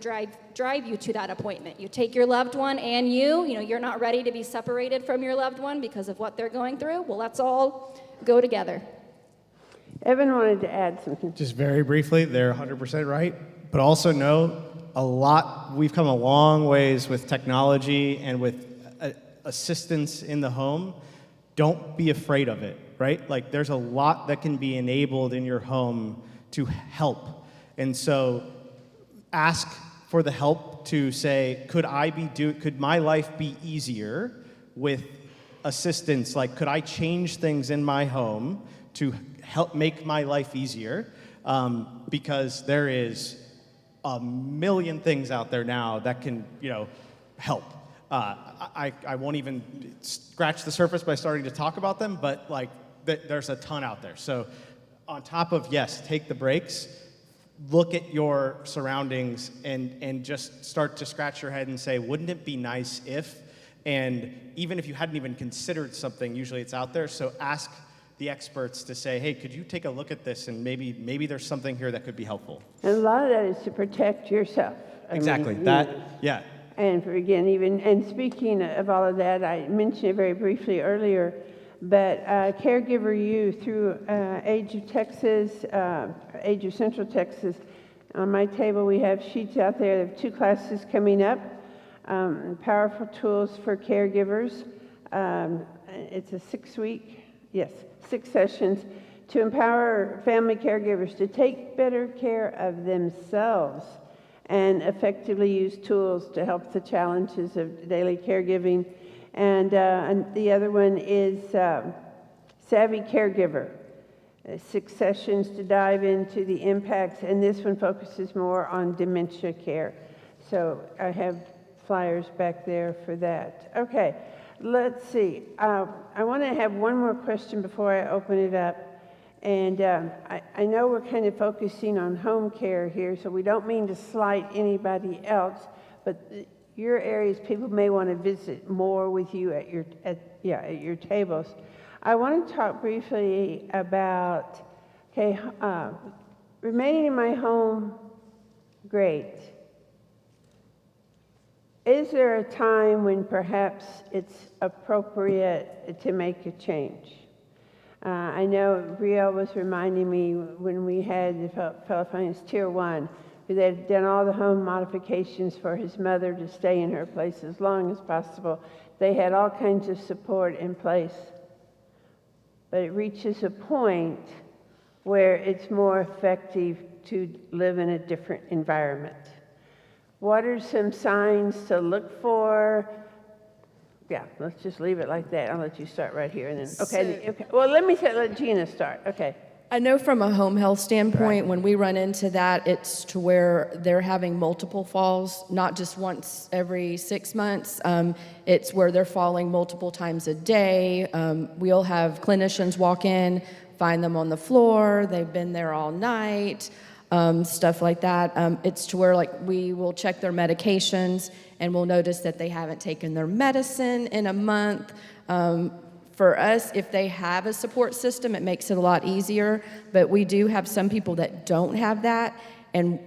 drive you to that appointment. You take your loved one and you're not ready to be separated from your loved one because of what they're going through. Well, let's all go together. Evan wanted to add something. Just very briefly, they're 100% right, but also know we've come a long ways with technology and with assistance in the home. Don't be afraid of it, right? Like there's a lot that can be enabled in your home to help. And so ask for the help to say, could my life be easier with assistance? Like, could I change things in my home to help make my life easier? Because there is a million things out there now that can, help. I won't even scratch the surface by starting to talk about them, but there's a ton out there. So on top of, yes, take the breaks, look at your surroundings and just start to scratch your head and say, wouldn't it be nice if? And even if you hadn't even considered something, usually it's out there. So ask the experts to say, hey, could you take a look at this and maybe there's something here that could be helpful. And a lot of that is to protect yourself. Exactly. Yeah. And speaking of all of that, I mentioned it very briefly earlier, But Caregiver U through Age of Texas, Age of Central Texas, on my table we have sheets out there. There are 2 classes coming up, Powerful Tools for Caregivers. It's a 6 sessions to empower family caregivers to take better care of themselves and effectively use tools to help the challenges of daily caregiving. And the other one is Savvy Caregiver, 6 sessions to dive into the impacts, and this one focuses more on dementia care. So I have flyers back there for that. Okay, let's see. I want to have one more question before I open it up. And I know we're kind of focusing on home care here, so we don't mean to slight anybody else, but your areas, people may want to visit more with you at your tables. I want to talk briefly about, remaining in my home, great. Is there a time when perhaps it's appropriate to make a change? I know Rio was reminding me when we had the Fellow Finance Tier 1, they had done all the home modifications for his mother to stay in her place as long as possible. They had all kinds of support in place. But it reaches a point where it's more effective to live in a different environment. What are some signs to look for? Yeah, let's just leave it like that. I'll let you start right here. And then, okay. Well, let Gina start. Okay. I know from a home health standpoint, when we run into that, it's to where they're having multiple falls, not just once every 6 months. It's where they're falling multiple times a day. We'll have clinicians walk in, find them on the floor. They've been there all night, stuff like that. It's to where we will check their medications and we'll notice that they haven't taken their medicine in a month. For us, if they have a support system, it makes it a lot easier, but we do have some people that don't have that, and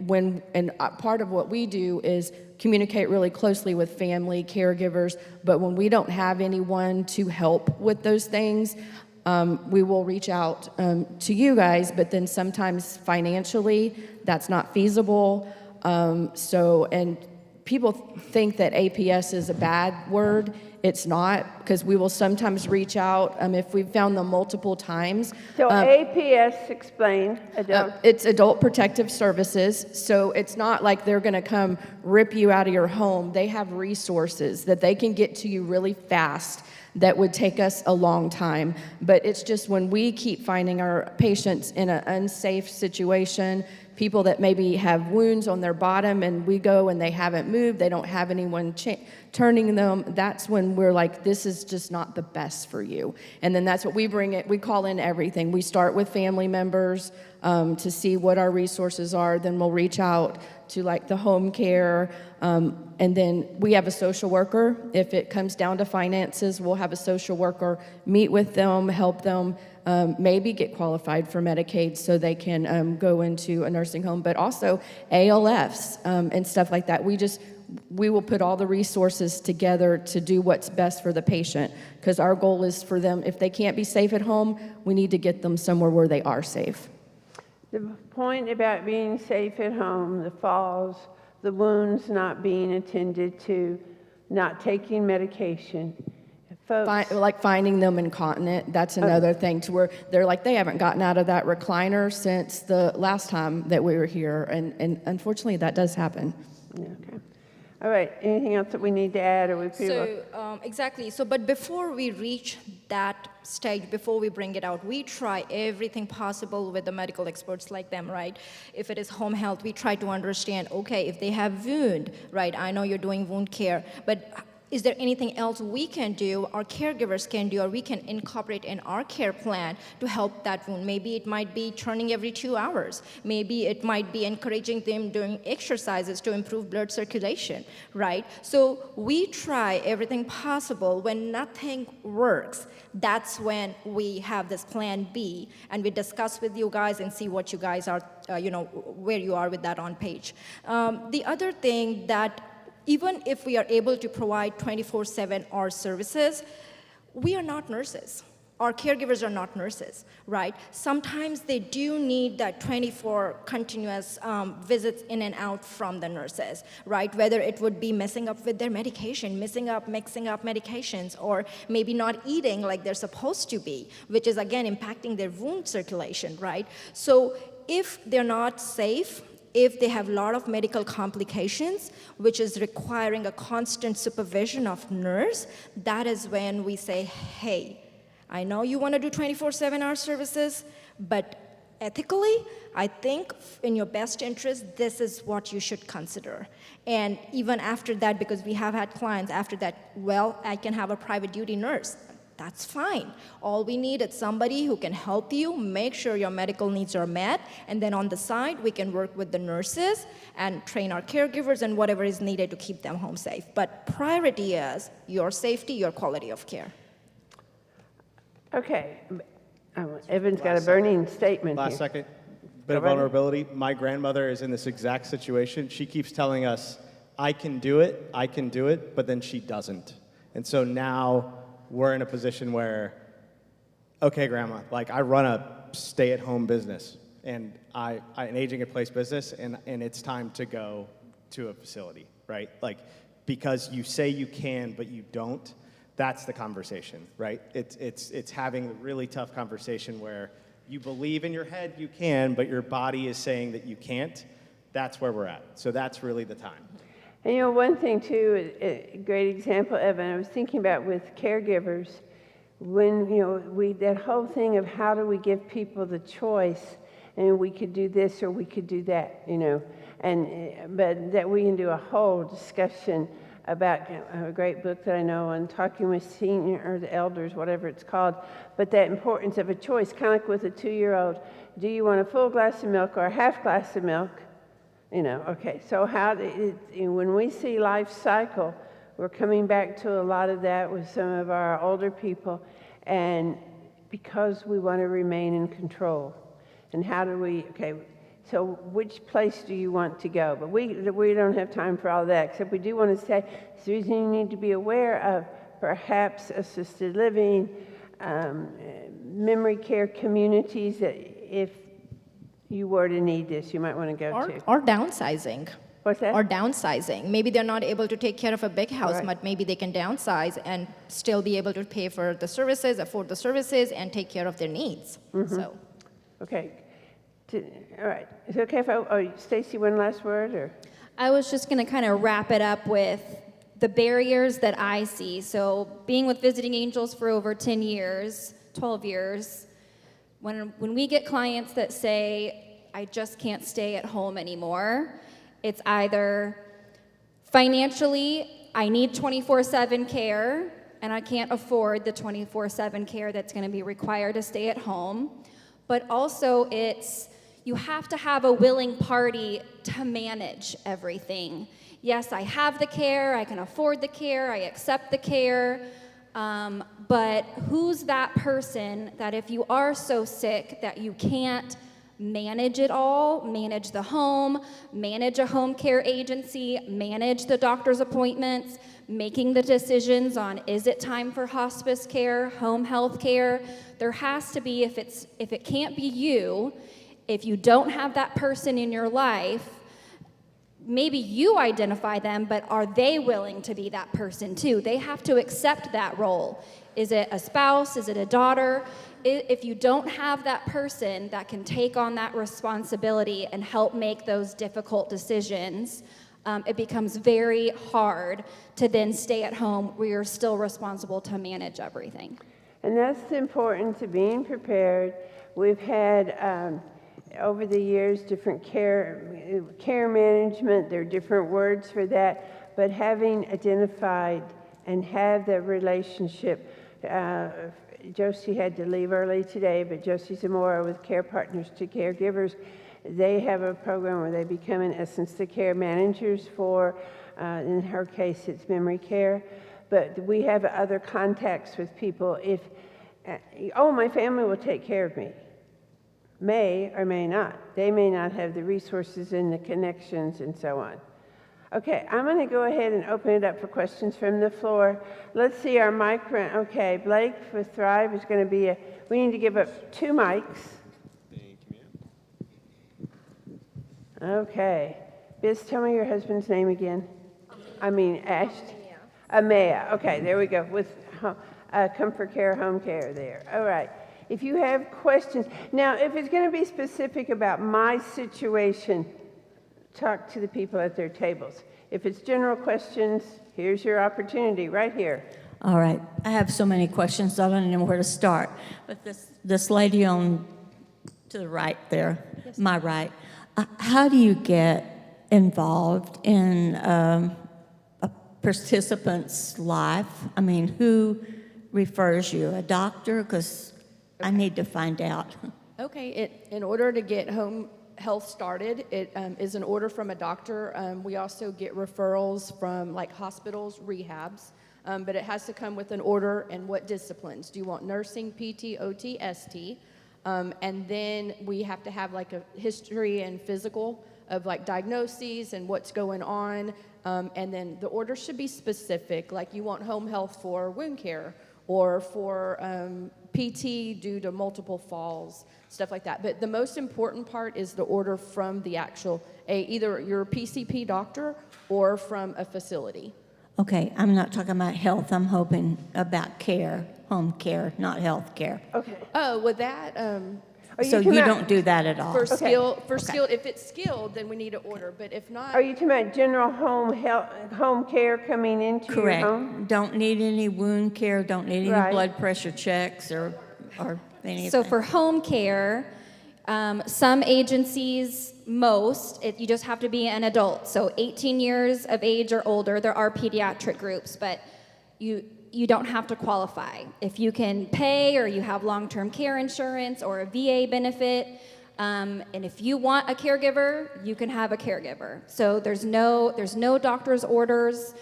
part of what we do is communicate really closely with family caregivers, but when we don't have anyone to help with those things, we will reach out to you guys, but then sometimes financially, that's not feasible. And people think that APS is a bad word. It's not, because we will sometimes reach out if we've found them multiple times. So APS, explain. It's Adult Protective Services, so it's not like they're going to come rip you out of your home. They have resources that they can get to you really fast that would take us a long time. But it's just when we keep finding our patients in an unsafe situation, people that maybe have wounds on their bottom, and we go and they haven't moved, they don't have anyone turning them, that's when we're like, this is just not the best for you. And then that's what we bring it, we call in everything. We start with family members to see what our resources are, then we'll reach out to the home care, and then we have a social worker. If it comes down to finances, we'll have a social worker meet with them, help them maybe get qualified for Medicaid so they can go into a nursing home, but also ALFs and stuff like that. We will put all the resources together to do what's best for the patient, because our goal is for them, if they can't be safe at home, we need to get them somewhere where they are safe. The point about being safe at home, the falls, the wounds not being attended to, not taking medication. Folks, Finding them incontinent, that's another thing, to where they're they haven't gotten out of that recliner since the last time that we were here, and unfortunately that does happen. Yeah, okay. All right, anything else that we need to add? Or we Exactly. So, but before we reach that stage, before we bring it out, we try everything possible with the medical experts like them, right? If it is home health, we try to understand, okay, if they have wound, right? I know you're doing wound care, but is there anything else we can do, our caregivers can do, or we can incorporate in our care plan to help that wound? Maybe it might be turning every 2 hours. Maybe it might be encouraging them doing exercises to improve blood circulation, right? So we try everything possible. When nothing works, that's when we have this plan B, and we discuss with you guys and see what you guys are, where you are with that on page. The other thing that even if we are able to provide 24/7 our services, we are not nurses. Our caregivers are not nurses, right? Sometimes they do need that 24 continuous visits in and out from the nurses, right? Whether it would be messing up with their medication, mixing up medications, or maybe not eating like they're supposed to be, which is again impacting their wound circulation, right? So if they're not safe, if they have a lot of medical complications, which is requiring a constant supervision of nurse, that is when we say, hey, I know you want to do 24/7 hour services, but ethically, I think in your best interest, this is what you should consider. And even after that, because we have had clients after that, well, I can have a private duty nurse. That's fine. All we need is somebody who can help you make sure your medical needs are met, and then on the side, we can work with the nurses and train our caregivers and whatever is needed to keep them home safe. But priority is your safety, your quality of care. Okay. Evan's got a burning statement Last here. second, bit of Go right ahead. vulnerability. My grandmother is in this exact situation. She keeps telling us, I can do it, but then she doesn't. And so now we're in a position where, okay, Grandma, like I run a stay-at-home business and an aging-in-place business, and it's time to go to a facility, right? Like, because you say you can, but you don't. That's the conversation, right? It's having a really tough conversation where you believe in your head you can, but your body is saying that you can't. That's where we're at. So that's really the time. And one thing too, a great example, Evan, I was thinking about with caregivers, when, that whole thing of how do we give people the choice, and we could do this or we could do that, but that we can do a whole discussion about a great book that I know on talking with senior or the elders, whatever it's called, but that importance of a choice, kind of like with a 2-year-old. Do you want a full glass of milk or a half glass of milk? Okay, so when we see life cycle, we're coming back to a lot of that with some of our older people, and because we want to remain in control. And how do we, so which place do you want to go? But we don't have time for all that, except we do want to say, Susan, you need to be aware of perhaps assisted living, memory care communities that if you were to need this, you might want to go to. Or downsizing. What's that? Or downsizing. Maybe they're not able to take care of a big house, Right. but maybe they can downsize and still be able to pay for the services, afford the services, and take care of their needs. So. Okay. All right. Is it okay if Stacy, one last word, or? I was just going to kind of wrap it up with the barriers that I see. So being with Visiting Angels for over 10 years, 12 years, when we get clients that say, I just can't stay at home anymore, it's either financially, I need 24/7 care, and I can't afford the 24/7 care that's going to be required to stay at home, but also it's you have to have a willing party to manage everything. Yes, I have the care, I can afford the care, I accept the care, but who's that person that if you are so sick that you can't manage it all, manage the home, manage a home care agency, manage the doctor's appointments, making the decisions on is it time for hospice care, home health care? There has to be, if it can't be you, if you don't have that person in your life, maybe you identify them, but are they willing to be that person too? They have to accept that role. Is it a spouse? Is it a daughter? If you don't have that person that can take on that responsibility and help make those difficult decisions, it becomes very hard to then stay at home where you're still responsible to manage everything. And that's important to being prepared. We've had, over the years, different care management. There are different words for that, but having identified and have that relationship. Josie had to leave early today, but Josie Zamora with Care Partners to Caregivers, they have a program where they become, in essence, the care managers for, in her case, it's memory care. But we have other contacts with people. If, my family will take care of me. May or may not. They may not have the resources and the connections and so on. Okay, I'm going to go ahead and open it up for questions from the floor. Let's see our mic run. Okay, Blake for Thrive is going to be we need to give up 2 mics. Okay. Biz, tell me your husband's name again. Ash. Amaya. Okay, there we go. With Comfort Care Home Care there. All right. If you have questions, now if it's going to be specific about my situation, talk to the people at their tables. If it's general questions, here's your opportunity right here. All right. I have so many questions, I don't know where to start. But this lady on to the right there, my right, how do you get involved in a participant's life? I mean, who refers you? A doctor? Because I need to find out. Okay, in order to get home health started, it is an order from a doctor. We also get referrals from like hospitals, rehabs, but it has to come with an order and what disciplines. Do you want nursing, PT, OT, ST? And then we have to have like a history and physical of like diagnoses and what's going on. And then the order should be specific, like you want home health for wound care or for PT due to multiple falls, stuff like that. But the most important part is the order from the actual, either your PCP doctor or from a facility. Okay, I'm not talking about health. I'm hoping about care, home care, not health care. Okay. Oh, with that, So you don't do that at all? for skill, if it's skilled, then we need an order. But if not, Are you talking about general home care coming into your home? Correct. Don't need any wound care, don't need any Right. blood pressure checks or anything. So for home care, some agencies, you just have to be an adult. So 18 years of age or older. There are pediatric groups, but you don't have to qualify. If you can pay or you have long-term care insurance or a VA benefit, and if you want a caregiver, you can have a caregiver. So there's no doctor's orders.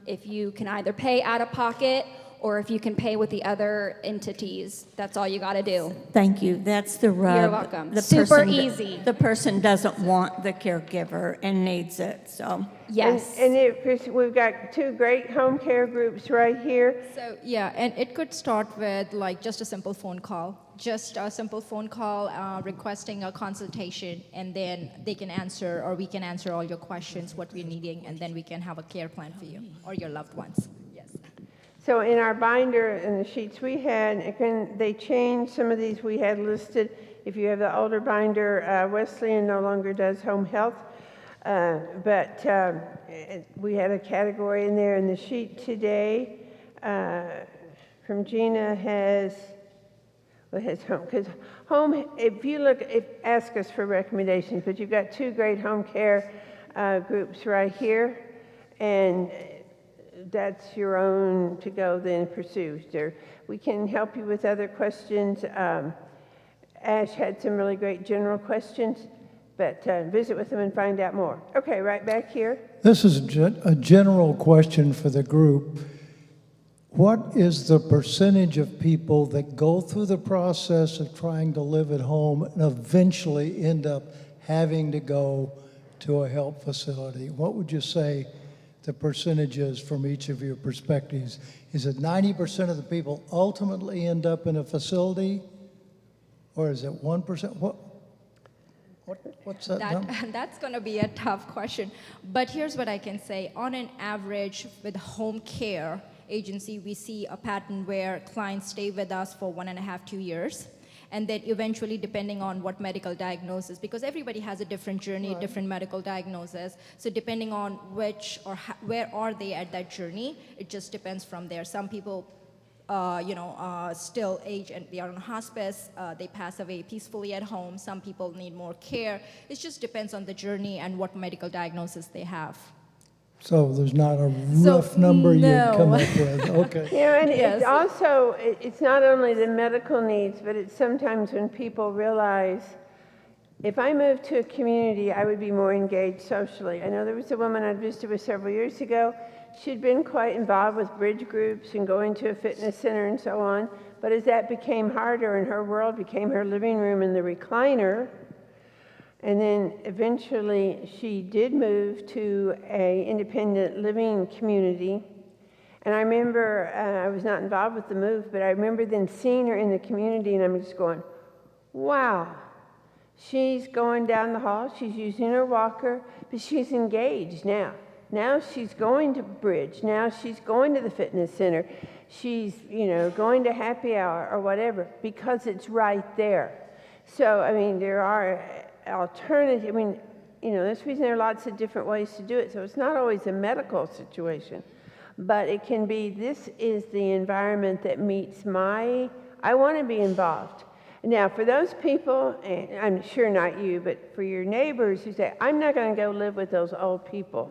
If you can either pay out of pocket or if you can pay with the other entities, that's all you got to do. Thank you. That's the rub. You're welcome. The Super person easy. The person doesn't want the caregiver and needs it, so. Yes. And we've got 2 great home care groups right here. So yeah, and it could start with like just a simple phone call, requesting a consultation, and then they can answer or we can answer all your questions, what we're needing, and then we can have a care plan for you or your loved ones. Yes. So in our binder and the sheets we had, again, they changed some of these we had listed. If you have the older binder, Wesleyan no longer does home health. But we had a category in there in the sheet today from Gina has home, because home, if you look, ask us for recommendations, but you've got 2 great home care groups right here, and that's your own to go then pursue. We can help you with other questions. Ash had some really great general questions, but visit with them and find out more. Okay, right back here. This is a general question for the group. What is the percentage of people that go through the process of trying to live at home and eventually end up having to go to a help facility? What would you say the percentage is from each of your perspectives? Is it 90% of the people ultimately end up in a facility? Or is it 1%? What's that number? That's going to be a tough question. But here's what I can say. On an average, with home care agency, we see a pattern where clients stay with us for 1.5, 2 years. And then eventually, depending on what medical diagnosis, because everybody has a different journey, different medical diagnosis. So depending on which or where are they at that journey, it just depends from there. Some people still age and they are on hospice, they pass away peacefully at home. Some people need more care. It just depends on the journey and what medical diagnosis they have. So there's not a rough number you'd come up with. Okay. And Yes. it's also, it's not only the medical needs, but it's sometimes when people realize, if I moved to a community, I would be more engaged socially. I know there was a woman I visited with several years ago. She'd been quite involved with bridge groups and going to a fitness center and so on. But as that became harder and her world became her living room and the recliner, And then eventually she did move to a independent living community. And I remember, I was not involved with the move, but I remember then seeing her in the community and I'm just going, wow. She's going down the hall, she's using her walker, but she's engaged now. Now she's going to Bridge, now she's going to the fitness center. She's, going to happy hour or whatever because it's right there. So, I mean, there are alternatives. I mean, that's the reason there are lots of different ways to do it. So it's not always a medical situation, but it can be, this is the environment that meets I want to be involved. Now, for those people, and I'm sure not you, but for your neighbors who say, I'm not going to go live with those old people,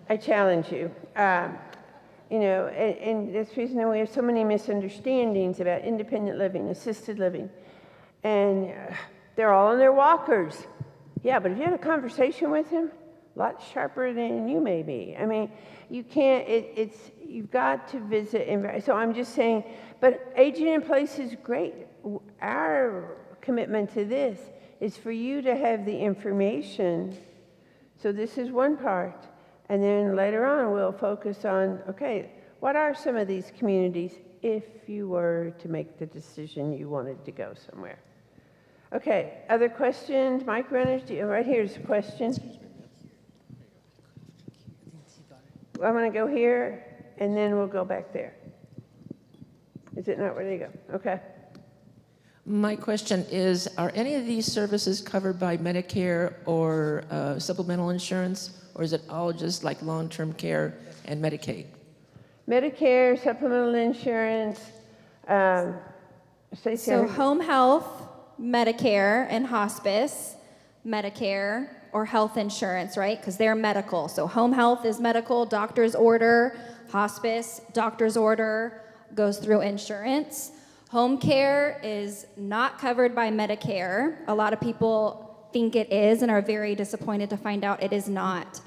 I challenge you. And that's the reason we have so many misunderstandings about independent living, assisted living. And they're all on their walkers. Yeah, but if you had a conversation with him, a lot sharper than you may be. I mean, you can't, you've got to visit. So I'm just saying, but aging in place is great. Our commitment to this is for you to have the information. So this is one part. And then later on, we'll focus on, okay, what are some of these communities if you were to make the decision you wanted to go somewhere? Okay, other questions? Mike Reynolds, right here's a question. I'm going to go here, and then we'll go back there. Is it not? Where do you go? Okay. My question is, are any of these services covered by Medicare or supplemental insurance, or is it all just like long-term care and Medicaid? Medicare, supplemental insurance, Stacey, So home health, Medicare, and hospice, Medicare, or health insurance, right? Because they're medical. So home health is medical, doctor's order, hospice, doctor's order, goes through insurance. Home care is not covered by Medicare. A lot of people think it is and are very disappointed to find out it is not.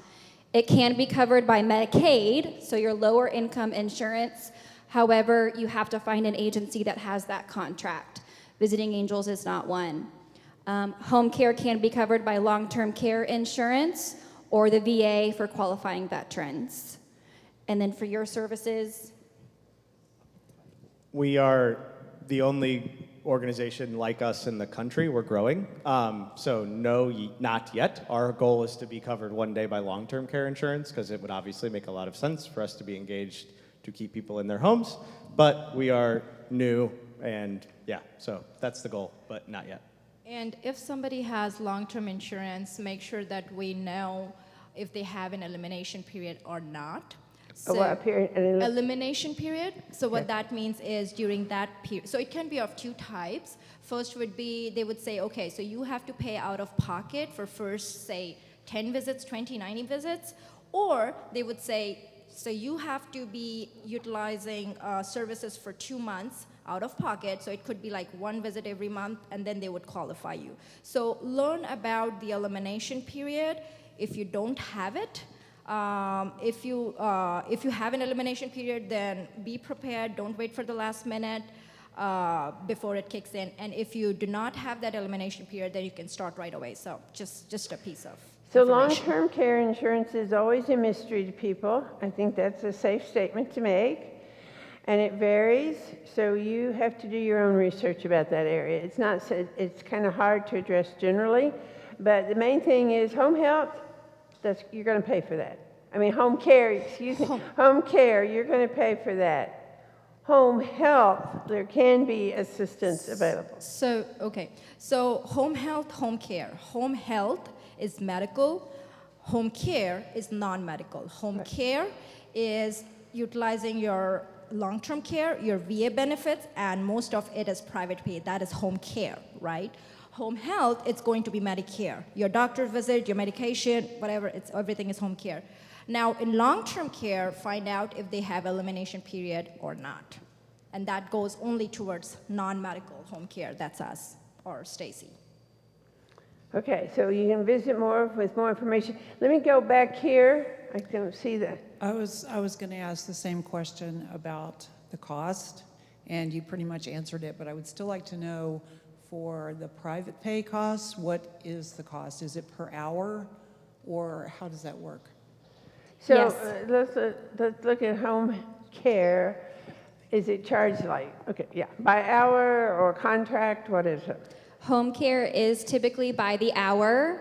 It can be covered by Medicaid, so your lower income insurance. However, you have to find an agency that has that contract. Visiting Angels is not one. Home care can be covered by long-term care insurance or the VA for qualifying veterans. And then for your services? We are the only organization like us in the country. We're growing. So no, not yet. Our goal is to be covered one day by long-term care insurance because it would obviously make a lot of sense for us to be engaged to keep people in their homes. But we are new and yeah, so that's the goal, but not yet. And if somebody has long-term insurance, make sure that we know if they have an elimination period or not. So, what period? Elimination period. So what that means is during that period. So it can be of two types. First would be, they would say, okay, so you have to pay out of pocket for first, say, 10 visits, 20, 90 visits. Or they would say, so you have to be utilizing services for 2 months out of pocket. So it could be like one visit every month, and then they would qualify you. So learn about the elimination period if you don't have it. If you have an elimination period, then be prepared. Don't wait for the last minute before it kicks in. And if you do not have that elimination period, then you can start right away. So just a piece of So information. long-term care insurance is always a mystery to people. I think that's a safe statement to make. And it varies, so you have to do your own research about that area. It's kind of hard to address generally, but the main thing is home health. You're going to pay for that. I mean, home care, home care, you're going to pay for that. Home health, there can be assistance available. So, okay. So home health, home care. Home health is medical. Home care is non-medical. Home care is utilizing your long-term care, your VA benefits, and most of it is private pay. That is home care, right? Home health, it's going to be Medicare. Your doctor visit, your medication, whatever, everything is home care. Now, in long-term care, find out if they have elimination period or not. And that goes only towards non-medical home care. That's us, or Stacy. Okay, so you can visit more with more information. Let me go back here. I don't see that. I was going to ask the same question about the cost, and you pretty much answered it, but I would still like to know for the private pay costs, what is the cost? Is it per hour, or how does that work? So Yes. let's look at home care. Is it charged like, okay, yeah, by hour or contract? What is it? Home care is typically by the hour.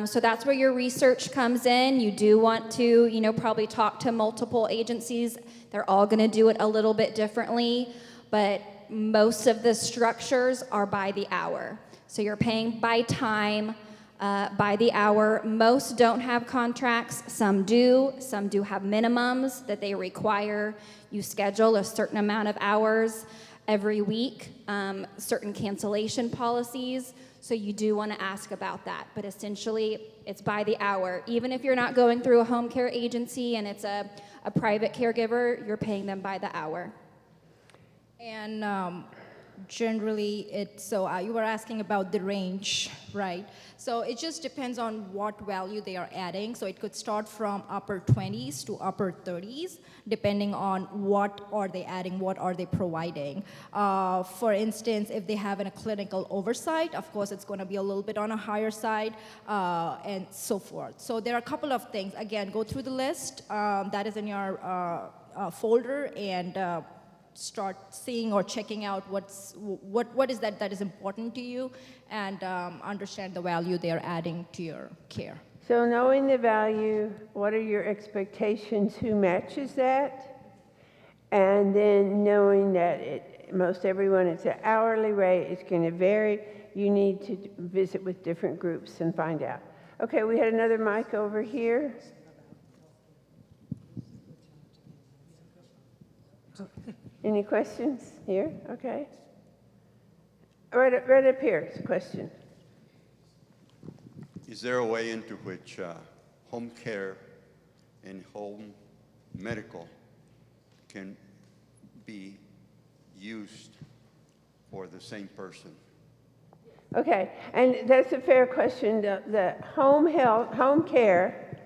So that's where your research comes in. You do want to, probably talk to multiple agencies. They're all going to do it a little bit differently, but most of the structures are by the hour. So you're paying by time, by the hour. Most don't have contracts. Some do. Some do have minimums that they require. You schedule a certain amount of hours every week, certain cancellation policies. So you do want to ask about that. But essentially, it's by the hour. Even if you're not going through a home care agency and it's a private caregiver, you're paying them by the hour. And generally, you were asking about the range, right? So it just depends on what value they are adding. So it could start from upper 20s to upper 30s, depending on what are they adding, what are they providing. For instance, if they have a clinical oversight, of course, it's going to be a little bit on a higher side, and so forth. So there are a couple of things. Again, go through the list that is in your folder, and start seeing or checking out what is that is important to you, and understand the value they are adding to your care. So knowing the value, what are your expectations, who matches that? And then knowing that most everyone, it's an hourly rate, it's going to vary. You need to visit with different groups and find out. Okay, we had another mic over here. Any questions here? Okay. Right up here, is a question. Is there a way into which home care and home medical can be used for the same person? Okay, and that's a fair question. The home health, home care,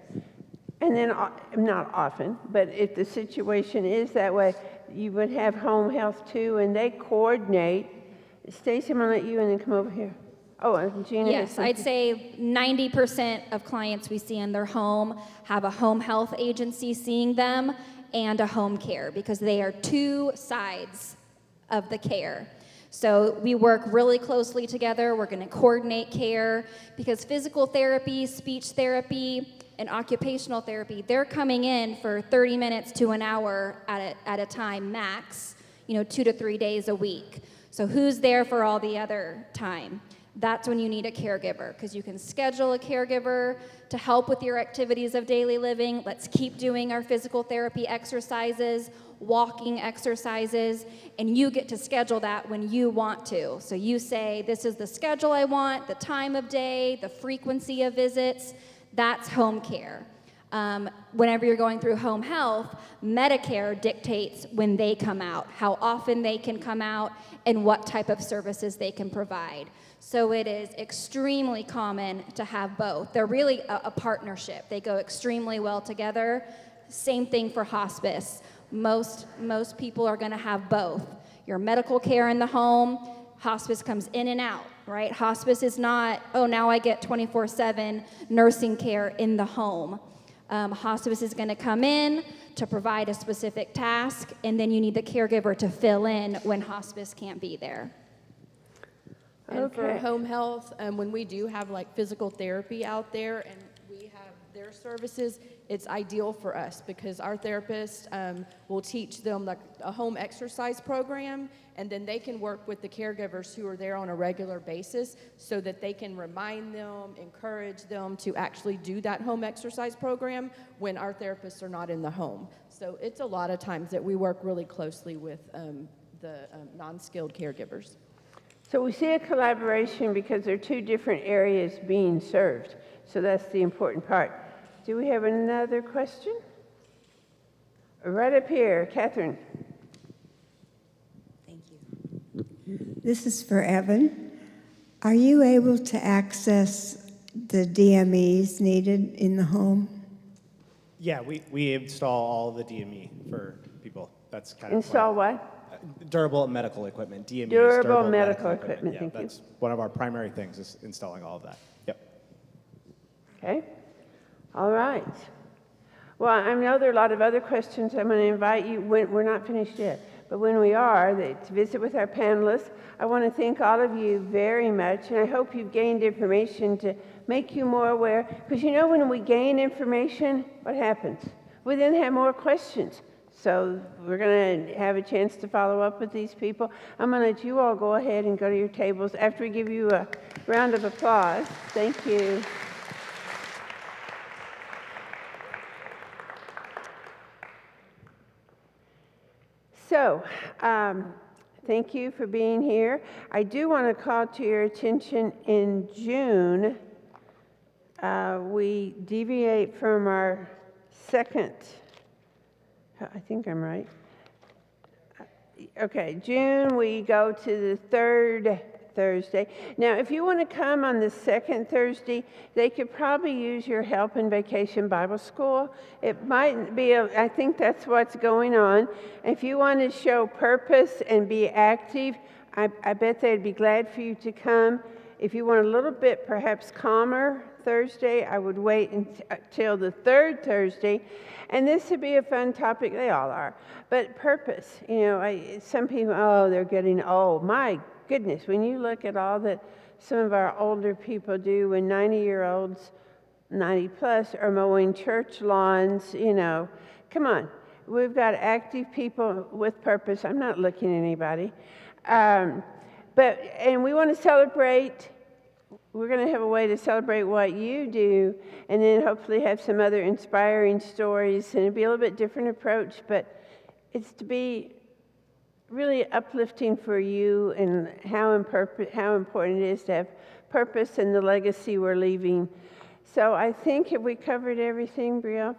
and then not often, but if the situation is that way, you would have home health too, and they coordinate. Stacy, I'm gonna let you and then come over here. Oh, and Gina. Yes, I'd say 90% of clients we see in their home have a home health agency seeing them and a home care, because they are two sides of the care. So we work really closely together. We're going to coordinate care, because physical therapy, speech therapy, and occupational therapy, they're coming in for 30 minutes to an hour at a time max, 2 to 3 days a week. So who's there for all the other time? That's when you need a caregiver, because you can schedule a caregiver to help with your activities of daily living. Let's keep doing our physical therapy exercises, walking exercises, and you get to schedule that when you want to. So you say, this is the schedule I want, the time of day, the frequency of visits. That's home care. Whenever you're going through home health, Medicare dictates when they come out, how often they can come out, and what type of services they can provide. So it is extremely common to have both. They're really a partnership. They go extremely well together. Same thing for hospice. Most people are going to have both. Your medical care in the home, hospice comes in and out, right? Hospice is not, oh, now I get 24/7 nursing care in the home. Hospice is going to come in to provide a specific task, and then you need the caregiver to fill in when hospice can't be there. And for home health, when we do have like physical therapy out there and we have their services, it's ideal for us, because our therapist will teach them like a home exercise program, and then they can work with the caregivers who are there on a regular basis so that they can remind them, encourage them to actually do that home exercise program when our therapists are not in the home. So it's a lot of times that we work really closely with the non-skilled caregivers. So we see a collaboration because there are two different areas being served. So that's the important part. Do we have another question? Right up here, Catherine. Thank you. This is for Evan. Are you able to access the DMEs needed in the home? Yeah, we install all the DME for people. That's kind of Install what? Durable medical equipment, DMEs. Durable medical equipment, Yeah, thank you. that's one of our primary things is installing all of that. Yep. Okay, all right. Well, I know there are a lot of other questions. I'm going to invite you, we're not finished yet, but when we are, to visit with our panelists. I want to thank all of you very much, and I hope you've gained information to make you more aware. Because you know, when we gain information, what happens? We then have more questions. So we're going to have a chance to follow up with these people. I'm going to let you all go ahead and go to your tables after we give you a round of applause. Thank you. So, thank you for being here. I do want to call to your attention in June, we deviate from our second, I think I'm right. Okay, June, we go to the third Thursday. Now, if you want to come on the second Thursday, they could probably use your help in Vacation Bible School. It might be, I think that's what's going on. If you want to show purpose and be active, I bet they'd be glad for you to come. If you want a little bit perhaps calmer Thursday, I would wait until the third Thursday. And this would be a fun topic, they all are. But purpose, you know, some people, oh, they're getting old. My goodness, when you look at all that some of our older people do when 90-year-olds, 90 plus, are mowing church lawns, you know, come on. We've got active people with purpose. I'm not looking at anybody. And we want to celebrate. We're going to have a way to celebrate what you do, and then hopefully have some other inspiring stories, and it'll be a little bit different approach, but it's to be really uplifting for you and how important it is to have purpose and the legacy we're leaving. So I think, have we covered everything, Brielle?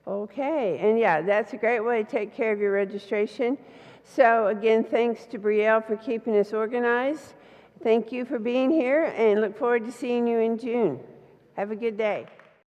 Okay, and yeah, that's a great way to take care of your registration. So again, thanks to Brielle for keeping us organized. Thank you for being here, and look forward to seeing you in June. Have a good day.